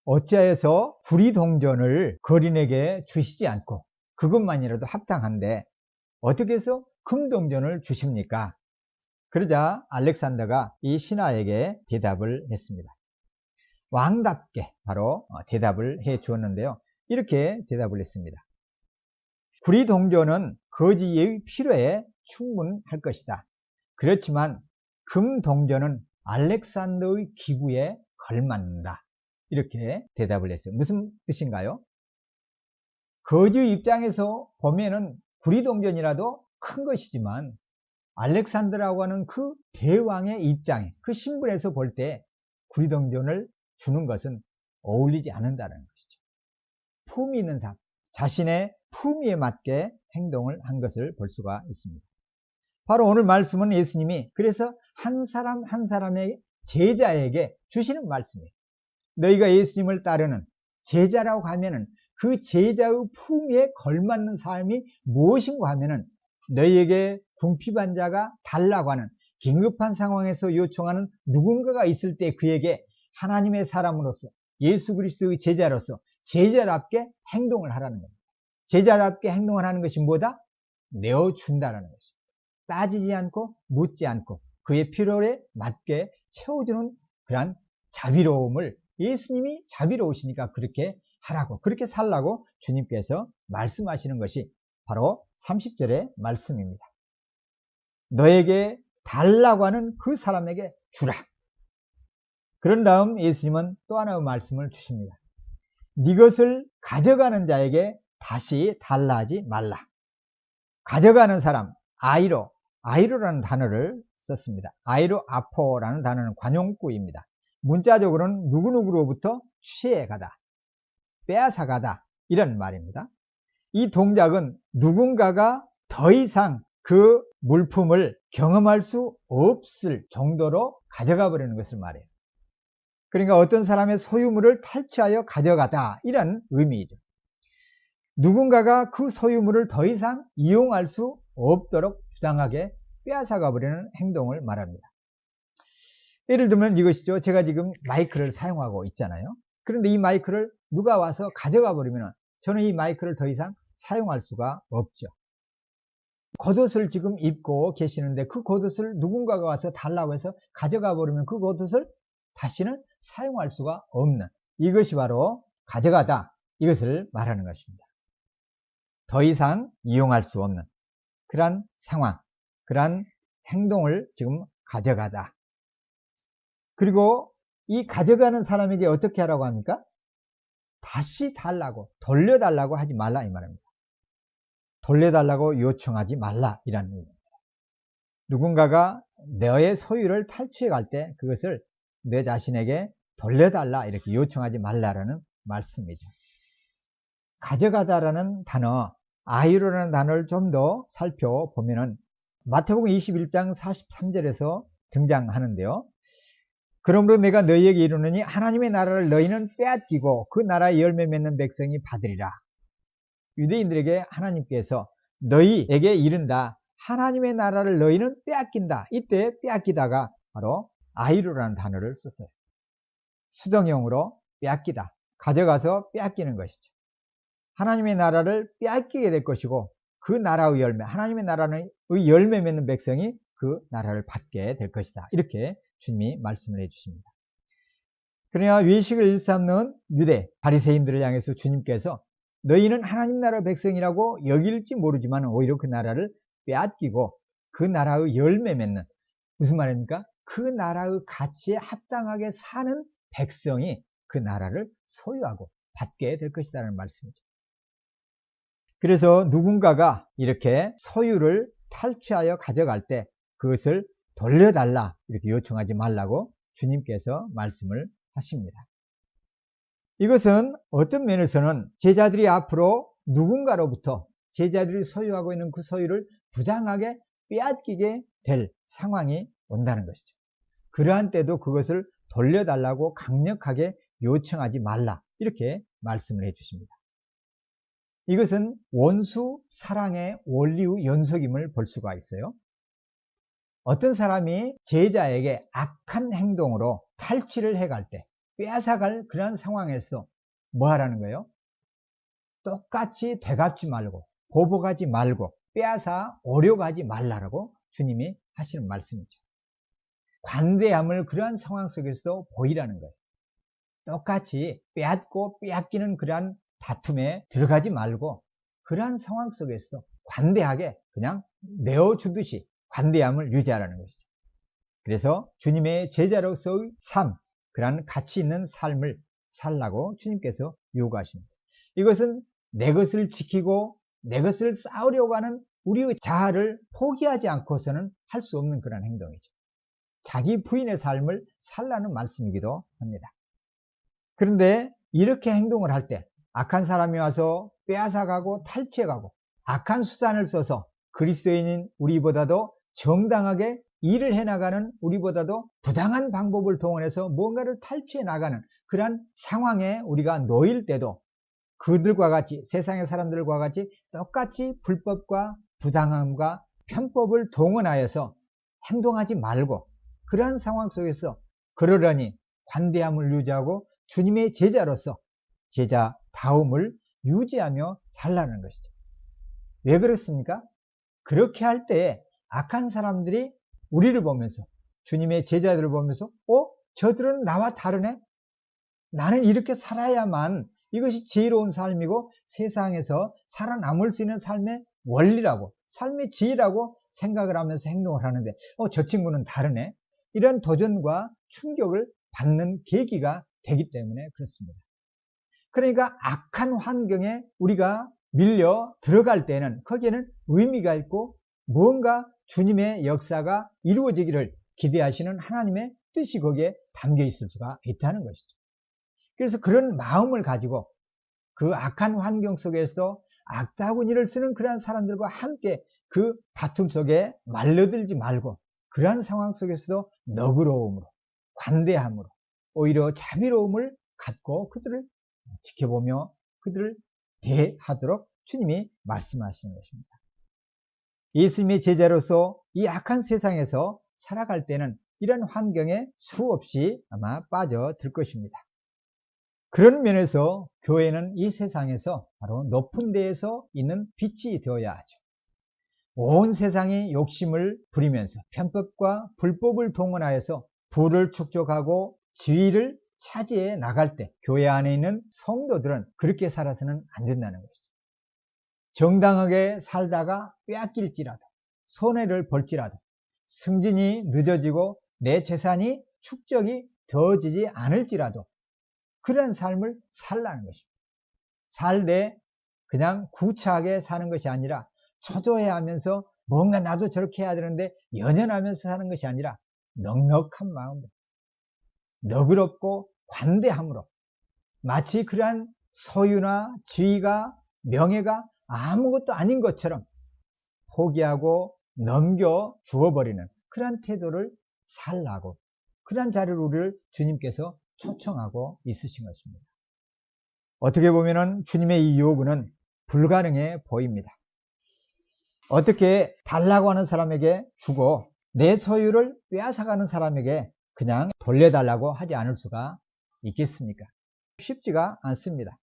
어찌하여서 구리동전을 거린에게 주시지 않고 그것만이라도 합당한데 어떻게 해서 금동전을 주십니까? 그러자 알렉산더가 이 신하에게 대답을 했습니다. 왕답게 바로 대답을 해 주었는데요. 이렇게 대답을 했습니다. 구리동전은 거지의 필요에 충분할 것이다. 그렇지만 금동전은 알렉산더의 기구에 걸맞는다. 이렇게 대답을 했어요. 무슨 뜻인가요? 거지의 입장에서 보면은 구리동전이라도 큰 것이지만 알렉산더라고 하는 그 대왕의 입장에 그 신분에서 볼 때 구리동전을 주는 것은 어울리지 않는다는 것이죠. 품위 있는 삶, 자신의 품위에 맞게 행동을 한 것을 볼 수가 있습니다. 바로 오늘 말씀은 예수님이 그래서 한 사람 한 사람의 제자에게 주시는 말씀이에요. 너희가 예수님을 따르는 제자라고 하면은 그 제자의 품위에 걸맞는 삶이 무엇인가 하면은 너희에게 궁핍한 자가 달라고 하는 긴급한 상황에서 요청하는 누군가가 있을 때 그에게 하나님의 사람으로서 예수 그리스도의 제자로서 제자답게 행동을 하라는 겁니다. 제자답게 행동을 하는 것이 뭐다? 내어준다라는 것입니다. 따지지 않고 묻지 않고 그의 필요에 맞게 채워주는 그러한 자비로움을 예수님이 자비로우시니까 그렇게 하라고 그렇게 살라고 주님께서 말씀하시는 것이 바로 30절의 말씀입니다. 너에게 달라고 하는 그 사람에게 주라. 그런 다음 예수님은 또 하나의 말씀을 주십니다. 네 것을 가져가는 자에게 다시 달라 하지 말라. 가져가는 사람, 아이로라는 단어를 썼습니다. 아이로 아포라는 단어는 관용구입니다. 문자적으로는 누구누구로부터 취해가다, 빼앗아가다 이런 말입니다. 이 동작은 누군가가 더 이상 그 물품을 경험할 수 없을 정도로 가져가 버리는 것을 말해요. 그러니까 어떤 사람의 소유물을 탈취하여 가져가다 이런 의미이죠. 누군가가 그 소유물을 더 이상 이용할 수 없도록 부당하게 빼앗아가 버리는 행동을 말합니다. 예를 들면 이것이죠. 제가 지금 마이크를 사용하고 있잖아요. 그런데 이 마이크를 누가 와서 가져가 버리면 저는 이 마이크를 더 이상 사용할 수가 없죠. 겉옷을 지금 입고 계시는데 그 겉옷을 누군가가 와서 달라고 해서 가져가 버리면 그 겉옷을 다시는 사용할 수가 없는, 이것이 바로 가져가다, 이것을 말하는 것입니다. 더 이상 이용할 수 없는 그러한 상황, 그러한 행동을 지금 가져가다. 그리고 이 가져가는 사람에게 어떻게 하라고 합니까? 다시 달라고, 돌려달라고 하지 말라, 이 말입니다. 돌려달라고 요청하지 말라, 이라는 의미입니다. 누군가가 너의 소유를 탈취해 갈 때 그것을 내 자신에게 돌려달라, 이렇게 요청하지 말라라는 말씀이죠. 가져가다라는 단어, 아이로라는 단어를 좀 더 살펴보면은 마태복음 21장 43절에서 등장하는데요. 그러므로 내가 너희에게 이르노니 하나님의 나라를 너희는 빼앗기고 그 나라의 열매 맺는 백성이 받으리라. 유대인들에게 하나님께서 너희에게 이른다, 하나님의 나라를 너희는 빼앗긴다. 이때 빼앗기다가 바로 아이로라는 단어를 썼어요. 수동형으로 빼앗기다, 가져가서 빼앗기는 것이죠. 하나님의 나라를 빼앗기게 될 것이고 그 나라의 열매, 하나님의 나라의 열매 맺는 백성이 그 나라를 받게 될 것이다, 이렇게 주님이 말씀을 해주십니다. 그러나 외식을 일삼는 유대 바리새인들을 향해서 주님께서 너희는 하나님 나라 백성이라고 여길지 모르지만 오히려 그 나라를 빼앗기고 그 나라의 열매 맺는, 무슨 말입니까? 그 나라의 가치에 합당하게 사는 백성이 그 나라를 소유하고 받게 될 것이라는 말씀이죠. 그래서 누군가가 이렇게 소유를 탈취하여 가져갈 때 그것을 돌려달라, 이렇게 요청하지 말라고 주님께서 말씀을 하십니다. 이것은 어떤 면에서는 제자들이 앞으로 누군가로부터 제자들이 소유하고 있는 그 소유를 부당하게 빼앗기게 될 상황이 온다는 것이죠. 그러한 때도 그것을 돌려달라고 강력하게 요청하지 말라, 이렇게 말씀을 해주십니다. 이것은 원수 사랑의 원리의 연속임을 볼 수가 있어요. 어떤 사람이 제자에게 악한 행동으로 탈취를 해갈 때, 빼앗아갈 그런 상황에서 뭐 하라는 거예요? 똑같이 되갚지 말고, 보복하지 말고, 빼앗아 오려가지 말라라고 주님이 하시는 말씀이죠. 관대함을 그러한 상황 속에서도 보이라는 거예요. 똑같이 빼앗고 빼앗기는 그러한 다툼에 들어가지 말고 그러한 상황 속에서 관대하게 그냥 내어주듯이 관대함을 유지하라는 것이죠. 그래서 주님의 제자로서의 삶, 그러한 가치 있는 삶을 살라고 주님께서 요구하십니다. 이것은 내 것을 지키고 내 것을 쌓으려고 하는 우리의 자아를 포기하지 않고서는 할 수 없는 그런 행동이죠. 자기 부인의 삶을 살라는 말씀이기도 합니다. 그런데 이렇게 행동을 할 때 악한 사람이 와서 빼앗아가고 탈취해가고 악한 수단을 써서 그리스도인인 우리보다도 정당하게 일을 해나가는, 우리보다도 부당한 방법을 동원해서 뭔가를 탈취해 나가는 그러한 상황에 우리가 놓일 때도 그들과 같이, 세상의 사람들과 같이 똑같이 불법과 부당함과 편법을 동원하여서 행동하지 말고 그러한 상황 속에서 그러려니 관대함을 유지하고 주님의 제자로서 제자다움을 유지하며 살라는 것이죠. 왜 그렇습니까? 그렇게 할 때 악한 사람들이 우리를 보면서, 주님의 제자들을 보면서 저들은 나와 다르네? 나는 이렇게 살아야만 이것이 지혜로운 삶이고 세상에서 살아남을 수 있는 삶의 원리라고, 삶의 지혜라고 생각을 하면서 행동을 하는데 저 친구는 다르네? 이런 도전과 충격을 받는 계기가 되기 때문에 그렇습니다. 그러니까 악한 환경에 우리가 밀려 들어갈 때는 거기에는 의미가 있고 무언가 주님의 역사가 이루어지기를 기대하시는 하나님의 뜻이 거기에 담겨 있을 수가 있다는 것이죠. 그래서 그런 마음을 가지고 그 악한 환경 속에서 악다운 일을 쓰는 그러한 사람들과 함께 그 다툼 속에 말려들지 말고 그러한 상황 속에서도 너그러움으로, 관대함으로, 오히려 자비로움을 갖고 그들을 지켜보며 그들을 대하도록 주님이 말씀하시는 것입니다. 예수님의 제자로서 이 악한 세상에서 살아갈 때는 이런 환경에 수없이 아마 빠져들 것입니다. 그런 면에서 교회는 이 세상에서 바로 높은 데에서 있는 빛이 되어야 하죠. 온 세상이 욕심을 부리면서 편법과 불법을 동원하여서 부를 축적하고 지위를 차지해 나갈 때 교회 안에 있는 성도들은 그렇게 살아서는 안 된다는 것이죠. 정당하게 살다가 빼앗길지라도, 손해를 볼지라도, 승진이 늦어지고 내 재산이 축적이 되어지지 않을지라도 그런 삶을 살라는 것입니다. 살되 그냥 구차하게 사는 것이 아니라 초조해하면서 뭔가 나도 저렇게 해야 되는데 연연하면서 사는 것이 아니라 넉넉한 마음으로, 너그럽고 관대함으로, 마치 그러한 소유나 지위가, 명예가 아무것도 아닌 것처럼 포기하고 넘겨 주어버리는 그러한 태도를 살라고, 그러한 자리를 우리를 주님께서 초청하고 있으신 것입니다. 어떻게 보면 주님의 이 요구는 불가능해 보입니다. 어떻게 달라고 하는 사람에게 주고 내 소유를 빼앗아가는 사람에게 그냥 돌려달라고 하지 않을 수가 있겠습니까? 쉽지가 않습니다.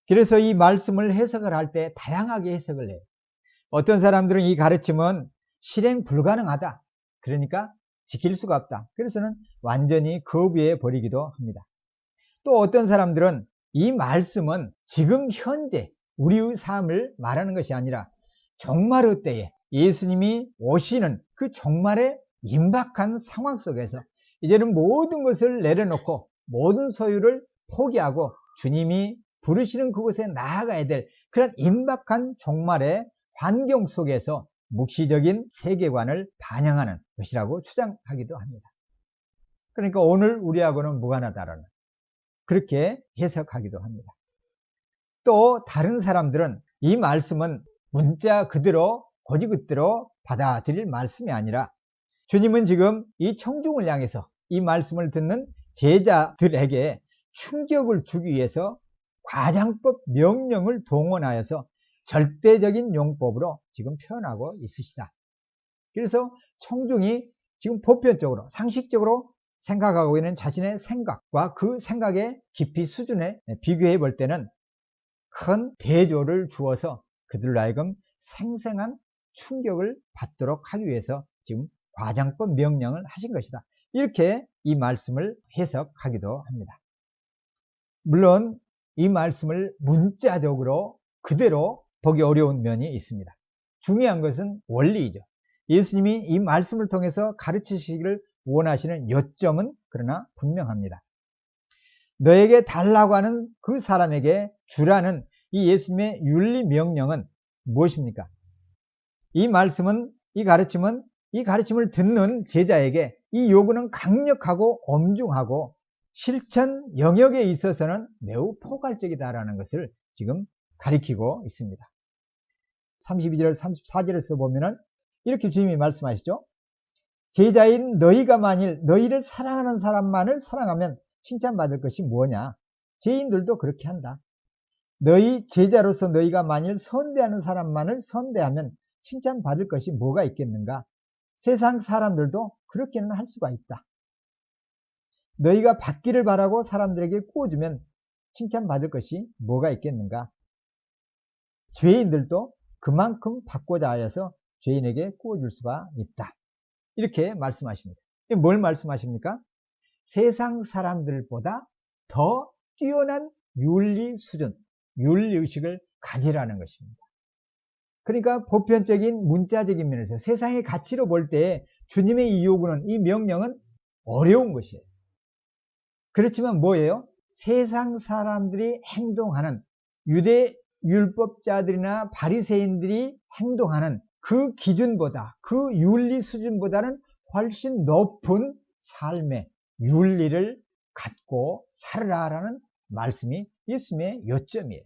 그래서 이 말씀을 해석을 할 때 다양하게 해석을 해요. 어떤 사람들은 이 가르침은 실행 불가능하다, 그러니까 지킬 수가 없다, 그래서는 완전히 거부해 버리기도 합니다. 또 어떤 사람들은 이 말씀은 지금 현재 우리의 삶을 말하는 것이 아니라 종말의 때에 예수님이 오시는 그 종말의 임박한 상황 속에서 이제는 모든 것을 내려놓고 모든 소유를 포기하고 주님이 부르시는 그곳에 나아가야 될 그런 임박한 종말의 환경 속에서 묵시적인 세계관을 반영하는 것이라고 주장하기도 합니다. 그러니까 오늘 우리하고는 무관하다라는, 그렇게 해석하기도 합니다. 또 다른 사람들은 이 말씀은 문자 그대로 고지그대로 받아들일 말씀이 아니라 주님은 지금 이 청중을 향해서 이 말씀을 듣는 제자들에게 충격을 주기 위해서 과장법 명령을 동원하여서 절대적인 용법으로 지금 표현하고 있으시다. 그래서 청중이 지금 보편적으로 상식적으로 생각하고 있는 자신의 생각과 그 생각의 깊이 수준에 비교해 볼 때는 큰 대조를 주어서 그들로 하여금 생생한 충격을 받도록 하기 위해서 지금 과장법 명령을 하신 것이다. 이렇게 이 말씀을 해석하기도 합니다. 물론 이 말씀을 문자적으로 그대로 보기 어려운 면이 있습니다. 중요한 것은 원리이죠. 예수님이 이 말씀을 통해서 가르치시기를 원하시는 요점은 그러나 분명합니다. 너에게 달라고 하는 그 사람에게 주라는 이 예수님의 윤리 명령은 무엇입니까? 이 말씀은, 이 가르침을 듣는 제자에게 이 요구는 강력하고 엄중하고 실천 영역에 있어서는 매우 포괄적이다라는 것을 지금 가리키고 있습니다. 32절 34절에서 보면은 이렇게 주님이 말씀하시죠. 제자인 너희가 만일 너희를 사랑하는 사람만을 사랑하면 칭찬받을 것이 뭐냐? 죄인들도 그렇게 한다. 너희 제자로서 너희가 만일 선대하는 사람만을 선대하면 칭찬받을 것이 뭐가 있겠는가? 세상 사람들도 그렇게는 할 수가 있다. 너희가 받기를 바라고 사람들에게 구워주면 칭찬받을 것이 뭐가 있겠는가? 죄인들도 그만큼 받고자 하여서 죄인에게 구워줄 수가 있다. 이렇게 말씀하십니다. 뭘 말씀하십니까? 세상 사람들보다 더 뛰어난 윤리 수준, 윤리의식을 가지라는 것입니다. 그러니까 보편적인 문자적인 면에서 세상의 가치로 볼 때 주님의 이 요구는, 이 명령은 어려운 것이에요. 그렇지만 뭐예요? 세상 사람들이 행동하는, 유대 율법자들이나 바리새인들이 행동하는 그 기준보다, 그 윤리 수준보다는 훨씬 높은 삶의 윤리를 갖고 살아라라는 말씀이 예수님의 요점이에요.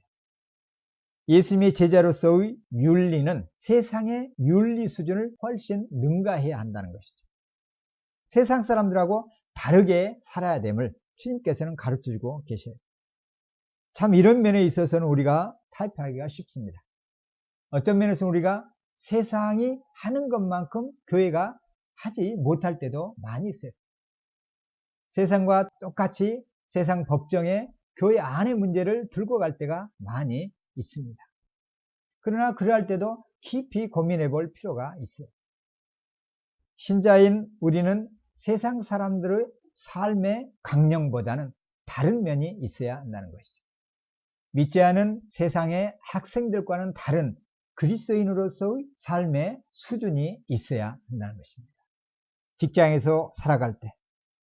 예수님의 제자로서의 윤리는 세상의 윤리 수준을 훨씬 능가해야 한다는 것이죠. 세상 사람들하고 다르게 살아야 됨을 주님께서는 가르쳐주고 계셔요. 참 이런 면에 있어서는 우리가 타협하기가 쉽습니다. 어떤 면에서 우리가 세상이 하는 것만큼 교회가 하지 못할 때도 많이 있어요. 세상과 똑같이 세상 법정에 교회 안의 문제를 들고 갈 때가 많이 있습니다. 그러나 그러할 때도 깊이 고민해 볼 필요가 있어요. 신자인 우리는 세상 사람들의 삶의 강령보다는 다른 면이 있어야 한다는 것이죠. 믿지 않은 세상의 학생들과는 다른 그리스도인으로서의 삶의 수준이 있어야 한다는 것입니다. 직장에서 살아갈 때,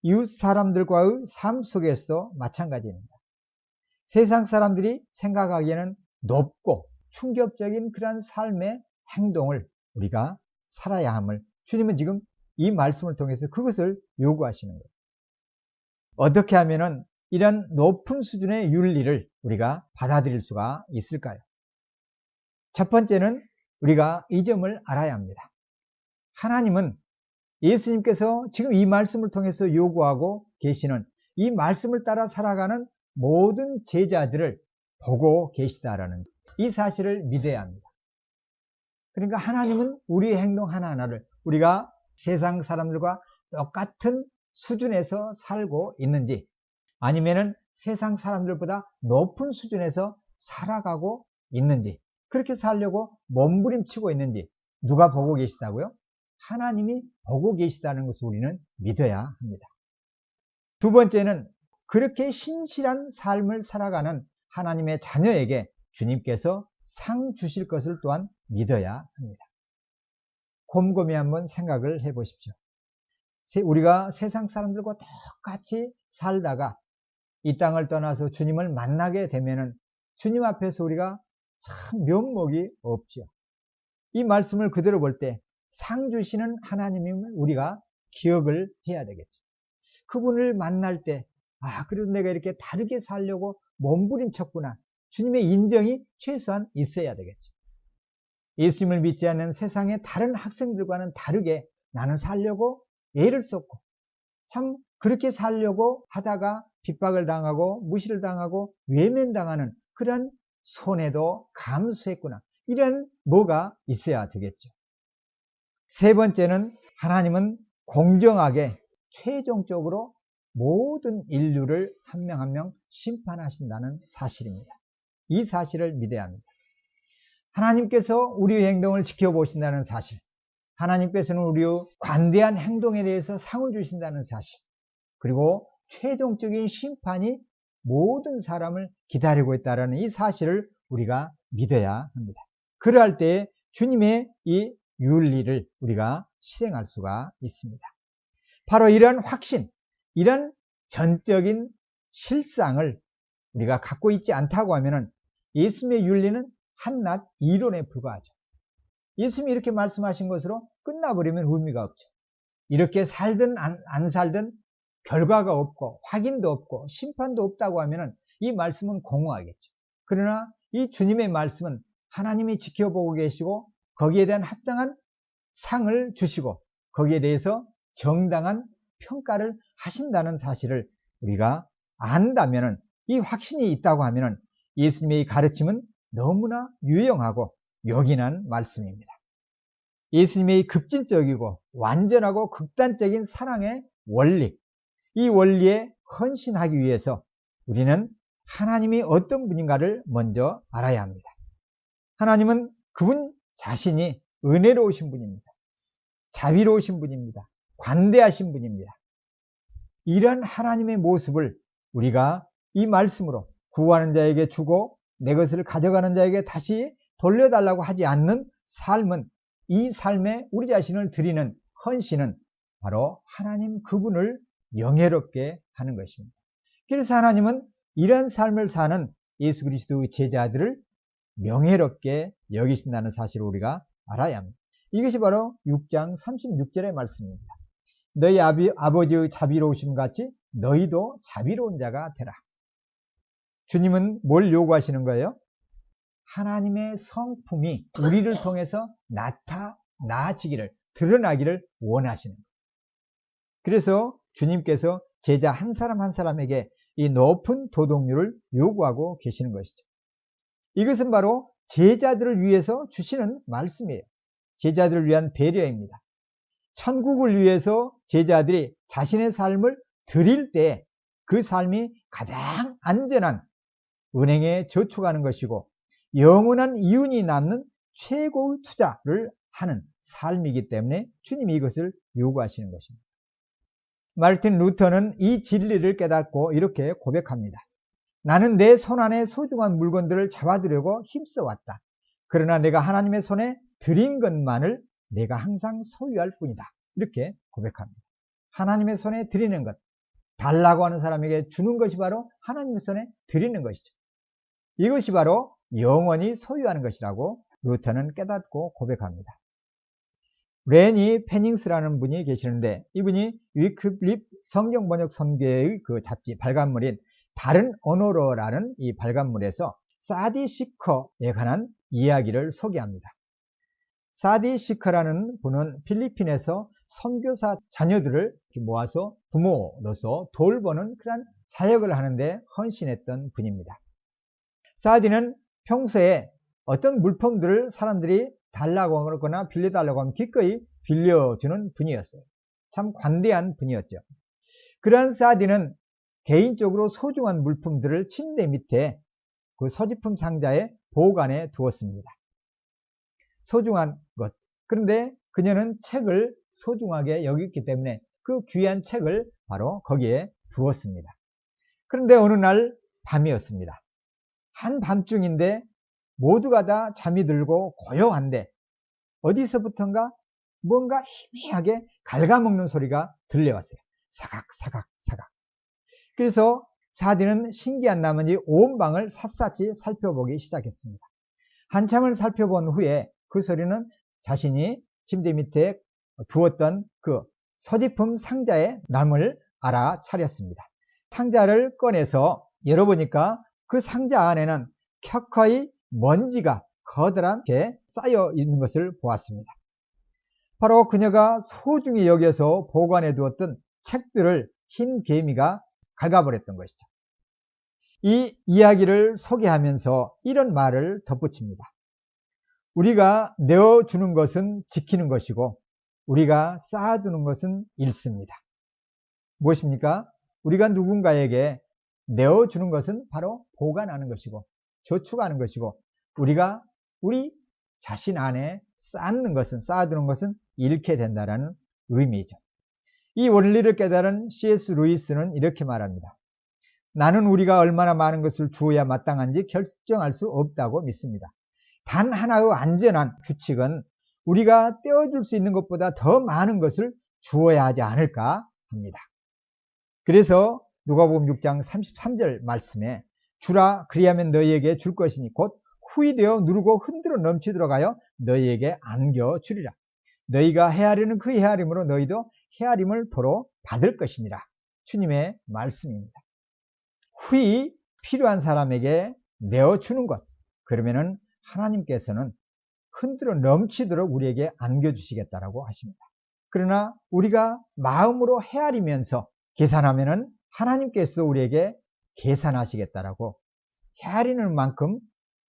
이웃 사람들과의 삶 속에서도 마찬가지입니다. 세상 사람들이 생각하기에는 높고 충격적인 그런 삶의 행동을 우리가 살아야 함을 주님은 지금 이 말씀을 통해서 그것을 요구하시는 거예요. 어떻게 하면은 이런 높은 수준의 윤리를 우리가 받아들일 수가 있을까요? 첫 번째는 우리가 이 점을 알아야 합니다. 하나님은 예수님께서 지금 이 말씀을 통해서 요구하고 계시는 이 말씀을 따라 살아가는 모든 제자들을 보고 계시다라는 이 사실을 믿어야 합니다. 그러니까 하나님은 우리의 행동 하나하나를 우리가 세상 사람들과 똑같은 수준에서 살고 있는지 아니면은 세상 사람들보다 높은 수준에서 살아가고 있는지 그렇게 살려고 몸부림치고 있는지 누가 보고 계시다고요? 하나님이 보고 계시다는 것을 우리는 믿어야 합니다. 두 번째는 그렇게 신실한 삶을 살아가는 하나님의 자녀에게 주님께서 상 주실 것을 또한 믿어야 합니다. 곰곰이 한번 생각을 해 보십시오. 우리가 세상 사람들과 똑같이 살다가 이 땅을 떠나서 주님을 만나게 되면은 주님 앞에서 우리가 참 면목이 없죠. 이 말씀을 그대로 볼 때 상 주시는 하나님임을 우리가 기억을 해야 되겠죠. 그분을 만날 때 그래도 내가 이렇게 다르게 살려고 몸부림쳤구나. 주님의 인정이 최소한 있어야 되겠죠. 예수님을 믿지 않는 세상의 다른 학생들과는 다르게 나는 살려고 애를 썼고 참 그렇게 살려고 하다가 핍박을 당하고 무시를 당하고 외면당하는 그런 손해도 감수했구나. 이런 뭐가 있어야 되겠죠. 세 번째는 하나님은 공정하게 최종적으로 모든 인류를 한 명 한 명 심판하신다는 사실입니다. 이 사실을 믿어야 합니다. 하나님께서 우리의 행동을 지켜보신다는 사실, 하나님께서는 우리의 관대한 행동에 대해서 상을 주신다는 사실, 그리고 최종적인 심판이 모든 사람을 기다리고 있다는 이 사실을 우리가 믿어야 합니다. 그러할 때 주님의 이 윤리를 우리가 실행할 수가 있습니다. 바로 이런 확신, 이런 전적인 실상을 우리가 갖고 있지 않다고 하면 예수님의 윤리는 한낱 이론에 불과하죠. 예수님이 이렇게 말씀하신 것으로 끝나버리면 의미가 없죠. 이렇게 살든 안 살든 결과가 없고 확인도 없고 심판도 없다고 하면 이 말씀은 공허하겠죠. 그러나 이 주님의 말씀은 하나님이 지켜보고 계시고 거기에 대한 합당한 상을 주시고 거기에 대해서 정당한 평가를 하신다는 사실을 우리가 안다면 이 확신이 있다고 하면 예수님의 가르침은 너무나 유용하고 요긴한 말씀입니다. 예수님의 급진적이고 완전하고 극단적인 사랑의 원리, 이 원리에 헌신하기 위해서 우리는 하나님이 어떤 분인가를 먼저 알아야 합니다. 하나님은 그분 자신이 은혜로우신 분입니다. 자비로우신 분입니다. 관대하신 분입니다. 이런 하나님의 모습을 우리가 이 말씀으로 구하는 자에게 주고 내 것을 가져가는 자에게 다시 돌려달라고 하지 않는 삶은, 이 삶에 우리 자신을 드리는 헌신은 바로 하나님 그분을 영예롭게 하는 것입니다. 그래서 하나님은 이런 삶을 사는 예수 그리스도의 제자들을 명예롭게 여기신다는 사실을 우리가 알아야 합니다. 이것이 바로 6장 36절의 말씀입니다. 너희 아버지의 자비로우심 같이 너희도 자비로운 자가 되라. 주님은 뭘 요구하시는 거예요? 하나님의 성품이 우리를 통해서 나타나지기를, 드러나기를 원하시는 거예요. 그래서 주님께서 제자 한 사람 한 사람에게 이 높은 도덕률을 요구하고 계시는 것이죠. 이것은 바로 제자들을 위해서 주시는 말씀이에요. 제자들을 위한 배려입니다. 천국을 위해서 제자들이 자신의 삶을 드릴 때 그 삶이 가장 안전한 은행에 저축하는 것이고 영원한 이윤이 남는 최고의 투자를 하는 삶이기 때문에 주님이 이것을 요구하시는 것입니다. 마르틴 루터는 이 진리를 깨닫고 이렇게 고백합니다. 나는 내 손안에 소중한 물건들을 잡아두려고 힘써왔다. 그러나 내가 하나님의 손에 드린 것만을 내가 항상 소유할 뿐이다. 이렇게 고백합니다. 하나님의 손에 드리는 것, 달라고 하는 사람에게 주는 것이 바로 하나님의 손에 드리는 것이죠. 이것이 바로 영원히 소유하는 것이라고 루터는 깨닫고 고백합니다. 레니 페닝스라는 분이 계시는데 이분이 위클립 성경번역 선교의 그 잡지 발간물인 다른 언어로라는 이 발간물에서 사디 시커에 관한 이야기를 소개합니다. 사디 시커라는 분은 필리핀에서 선교사 자녀들을 모아서 부모로서 돌보는 그런 사역을 하는데 헌신했던 분입니다. 사디는 평소에 어떤 물품들을 사람들이 달라고 하거나 빌려달라고 하면 기꺼이 빌려주는 분이었어요. 참 관대한 분이었죠. 그러한 사디는 개인적으로 소중한 물품들을 침대 밑에 그 소지품 상자에 보관해 두었습니다. 소중한 것. 그런데 그녀는 책을 소중하게 여겼기 때문에 그 귀한 책을 바로 거기에 두었습니다. 그런데 어느 날 밤이었습니다. 한밤중인데 모두가 다 잠이 들고 고요한데 어디서부턴가 뭔가 희미하게 갉아먹는 소리가 들려왔어요. 사각사각 사각. 그래서 사디는 신기한 나머지 온 방을 샅샅이 살펴보기 시작했습니다. 한참을 살펴본 후에 그 소리는 자신이 침대 밑에 두었던 그 소지품 상자의 남을 알아차렸습니다. 상자를 꺼내서 열어보니까 그 상자 안에는 켜커이 먼지가 커다랗게 쌓여 있는 것을 보았습니다. 바로 그녀가 소중히 여겨서 보관해 두었던 책들을 흰 개미가 갉아버렸던 것이죠. 이 이야기를 소개하면서 이런 말을 덧붙입니다. 우리가 내어주는 것은 지키는 것이고 우리가 쌓아두는 것은 잃습니다. 무엇입니까? 우리가 누군가에게 내어주는 것은 바로 보관하는 것이고 저축하는 것이고 우리가 우리 자신 안에 쌓아두는 것은 잃게 된다는 의미죠. 이 원리를 깨달은 C.S. 루이스는 이렇게 말합니다. 나는 우리가 얼마나 많은 것을 주어야 마땅한지 결정할 수 없다고 믿습니다. 단 하나의 안전한 규칙은 우리가 떼어줄 수 있는 것보다 더 많은 것을 주어야 하지 않을까 합니다. 그래서 누가복음 6장 33절 말씀에 주라 그리하면 너희에게 줄 것이니 곧 후히 되어 누르고 흔들어 넘치도록 하여 너희에게 안겨주리라. 너희가 헤아리는 그 헤아림으로 너희도 헤아림을 도로 받을 것이니라. 주님의 말씀입니다. 후히 필요한 사람에게 내어주는 것. 그러면은 하나님께서는 흔들어 넘치도록 우리에게 안겨주시겠다라고 하십니다. 그러나 우리가 마음으로 헤아리면서 계산하면은 하나님께서 우리에게 계산하시겠다라고 헤아리는 만큼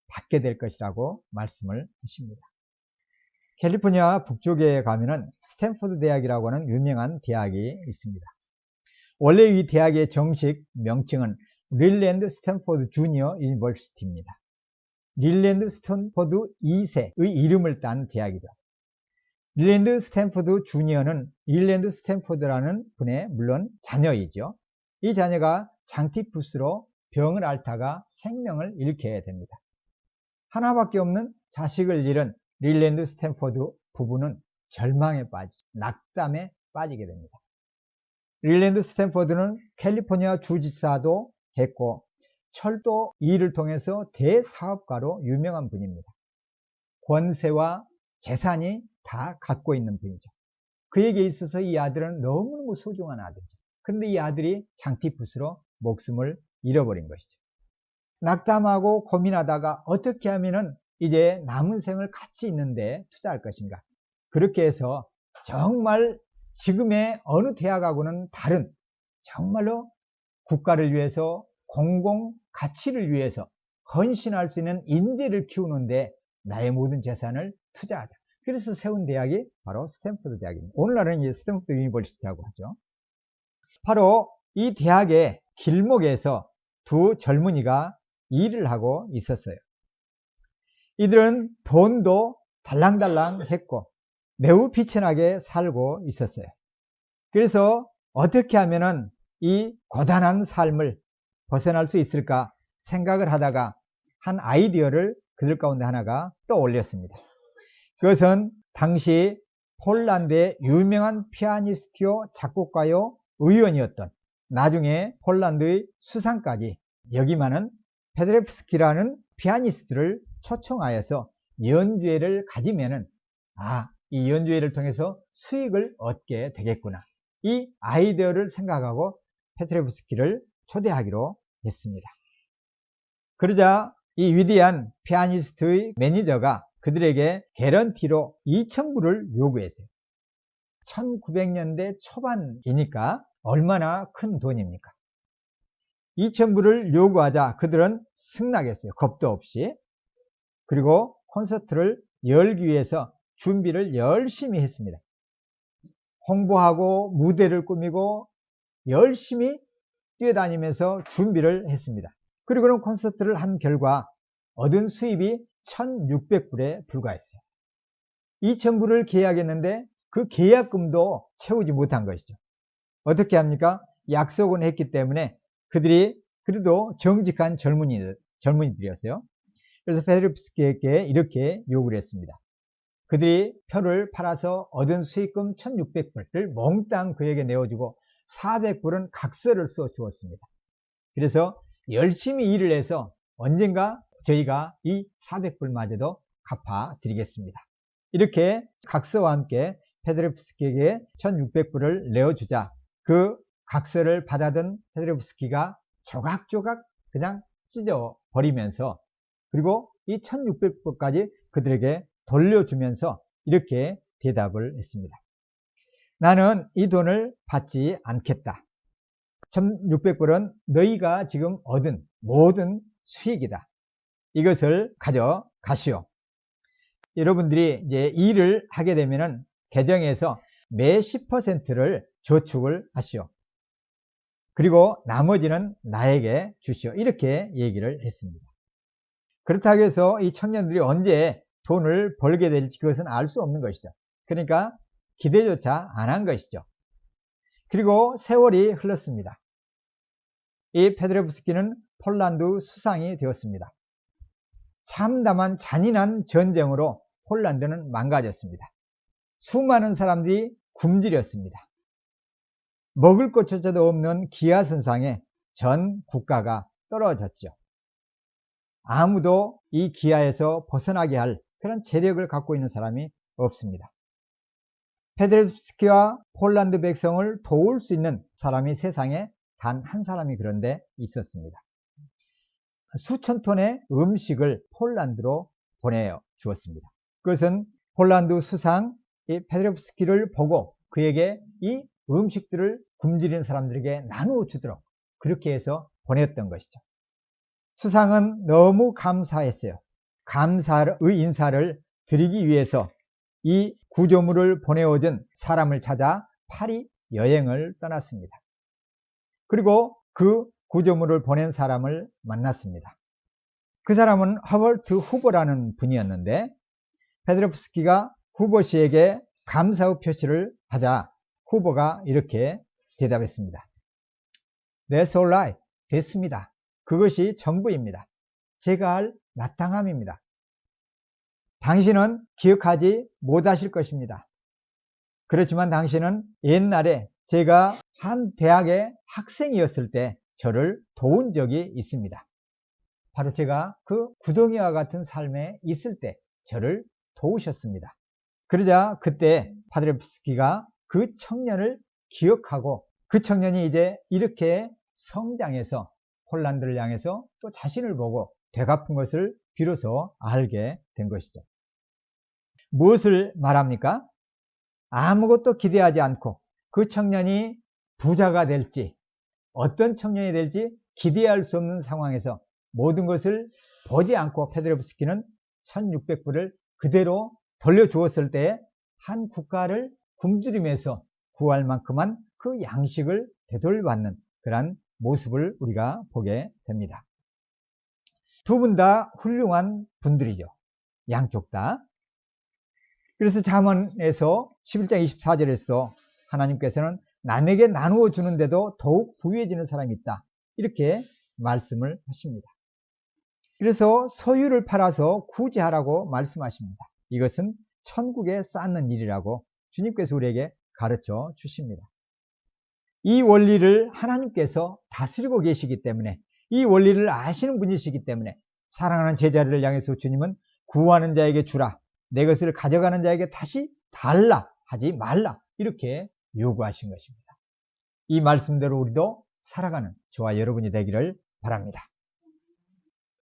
받게 될 것이라고 말씀을 하십니다. 캘리포니아 북쪽에 가면은 스탠포드 대학이라고 하는 유명한 대학이 있습니다. 원래 이 대학의 정식 명칭은 릴랜드 스탠포드 주니어 유니버시티입니다. 릴랜드 스탠포드 2세의 이름을 딴 대학이죠. 릴랜드 스탠포드 주니어는 릴랜드 스탠포드라는 분의 물론 자녀이죠. 이 자녀가 장티푸스로 병을 앓다가 생명을 잃게 됩니다. 하나밖에 없는 자식을 잃은 릴랜드 스탠포드 부부는 절망에 빠지죠. 낙담에 빠지게 됩니다. 릴랜드 스탠포드는 캘리포니아 주지사도 됐고 철도 일을 통해서 대사업가로 유명한 분입니다. 권세와 재산이 다 갖고 있는 분이죠. 그에게 있어서 이 아들은 너무너무 소중한 아들이죠. 그런데 이 아들이 장티푸스로 목숨을 잃어버린 것이죠. 낙담하고 고민하다가 어떻게 하면은 이제 남은 생을 가치 있는데 투자할 것인가. 그렇게 해서 정말 지금의 어느 대학하고는 다른 정말로 국가를 위해서 공공 가치를 위해서 헌신할 수 있는 인재를 키우는데 나의 모든 재산을 투자하자. 그래서 세운 대학이 바로 스탠포드 대학입니다. 오늘날은 이제 스탠포드 유니버시티라고 하죠. 바로 이 대학에 길목에서 두 젊은이가 일을 하고 있었어요. 이들은 돈도 달랑달랑 했고 매우 비천하게 살고 있었어요. 그래서 어떻게 하면은 이 고단한 삶을 벗어날 수 있을까 생각을 하다가 한 아이디어를 그들 가운데 하나가 떠올렸습니다. 그것은 당시 폴란드의 유명한 피아니스트요, 작곡가요, 의원이었던, 나중에 폴란드의 수상까지 역임하는 페드레프스키라는 피아니스트를 초청하여서 연주회를 가지면은 이 연주회를 통해서 수익을 얻게 되겠구나. 이 아이디어를 생각하고 페드레프스키를 초대하기로 했습니다. 그러자 이 위대한 피아니스트의 매니저가 그들에게 개런티로 2,000불을 요구했어요. 1900년대 초반이니까 얼마나 큰 돈입니까? 2,000불을 요구하자 그들은 승낙했어요. 겁도 없이. 그리고 콘서트를 열기 위해서 준비를 열심히 했습니다. 홍보하고 무대를 꾸미고 열심히 뛰어다니면서 준비를 했습니다. 그리고는 콘서트를 한 결과 얻은 수입이 1,600불에 불과했어요. 2,000불을 계약했는데 그 계약금도 채우지 못한 것이죠. 어떻게 합니까? 약속은 했기 때문에 그들이 그래도 정직한 젊은이들이었어요. 그래서 페드레프스키에게 이렇게 요구를 했습니다. 그들이 표를 팔아서 얻은 수익금 1,600불을 몽땅 그에게 내어주고 400불은 각서를 써 주었습니다. 그래서 열심히 일을 해서 언젠가 저희가 이 400불마저도 갚아드리겠습니다. 이렇게 각서와 함께 페드레프스키에게 1,600불을 내어주자 그 각서를 받아든 페드레프스키가 조각조각 그냥 찢어버리면서 그리고 이 1,600불까지 그들에게 돌려주면서 이렇게 대답을 했습니다. 나는 이 돈을 받지 않겠다. 1,600불은 너희가 지금 얻은 모든 수익이다. 이것을 가져가시오. 여러분들이 이제 일을 하게 되면은 계정에서 매 10%를 저축을 하시오. 그리고 나머지는 나에게 주시오. 이렇게 얘기를 했습니다. 그렇다고 해서 이 청년들이 언제 돈을 벌게 될지 그것은 알 수 없는 것이죠. 그러니까 기대조차 안 한 것이죠. 그리고 세월이 흘렀습니다. 이 페드레프스키는 폴란드 수상이 되었습니다. 참담한 잔인한 전쟁으로 폴란드는 망가졌습니다. 수많은 사람들이 굶주렸습니다. 먹을 것조차도 없는 기아선상에 전 국가가 떨어졌죠. 아무도 이 기아에서 벗어나게 할 그런 재력을 갖고 있는 사람이 없습니다. 페드레프스키와 폴란드 백성을 도울 수 있는 사람이 세상에 단 한 사람이 그런데 있었습니다. 수천 톤의 음식을 폴란드로 보내주었습니다. 그것은 폴란드 수상 페드레프스키를 보고 그에게 이 음식들을 굶주린 사람들에게 나누어 주도록 그렇게 해서 보냈던 것이죠. 수상은 너무 감사했어요. 감사의 인사를 드리기 위해서 이 구조물을 보내오던 사람을 찾아 파리 여행을 떠났습니다. 그리고 그 구조물을 보낸 사람을 만났습니다. 그 사람은 허버트 후보라는 분이었는데 페드레프스키가 후보 씨에게 감사의 표시를 하자 후보가 이렇게 대답했습니다. That's all right. 됐습니다. 그것이 전부입니다. 제가 할 마땅함입니다. 당신은 기억하지 못하실 것입니다. 그렇지만 당신은 옛날에 제가 한 대학의 학생이었을 때 저를 도운 적이 있습니다. 바로 제가 그 구덩이와 같은 삶에 있을 때 저를 도우셨습니다. 그러자 그때 페드레프스키가 그 청년을 기억하고 그 청년이 이제 이렇게 성장해서 폴란드를 향해서 또 자신을 보고 되갚은 것을 비로소 알게 된 것이죠. 무엇을 말합니까? 아무것도 기대하지 않고 그 청년이 부자가 될지 어떤 청년이 될지 기대할 수 없는 상황에서 모든 것을 보지 않고 페드레프스키는 1,600불을 그대로 돌려주었을 때 한 국가를 굶주림에서 구할 만큼만 그 양식을 되돌려받는 그러한 모습을 우리가 보게 됩니다. 두 분 다 훌륭한 분들이죠. 양쪽 다. 그래서 잠언에서 11장 24절에서 하나님께서는 남에게 나누어 주는데도 더욱 부유해지는 사람이 있다, 이렇게 말씀을 하십니다. 그래서 소유를 팔아서 구제하라고 말씀하십니다. 이것은 천국에 쌓는 일이라고 주님께서 우리에게 가르쳐 주십니다. 이 원리를 하나님께서 다스리고 계시기 때문에, 이 원리를 아시는 분이시기 때문에 사랑하는 제자를 향해서 주님은 구하는 자에게 주라, 내 것을 가져가는 자에게 다시 달라 하지 말라, 이렇게 요구하신 것입니다. 이 말씀대로 우리도 살아가는 저와 여러분이 되기를 바랍니다.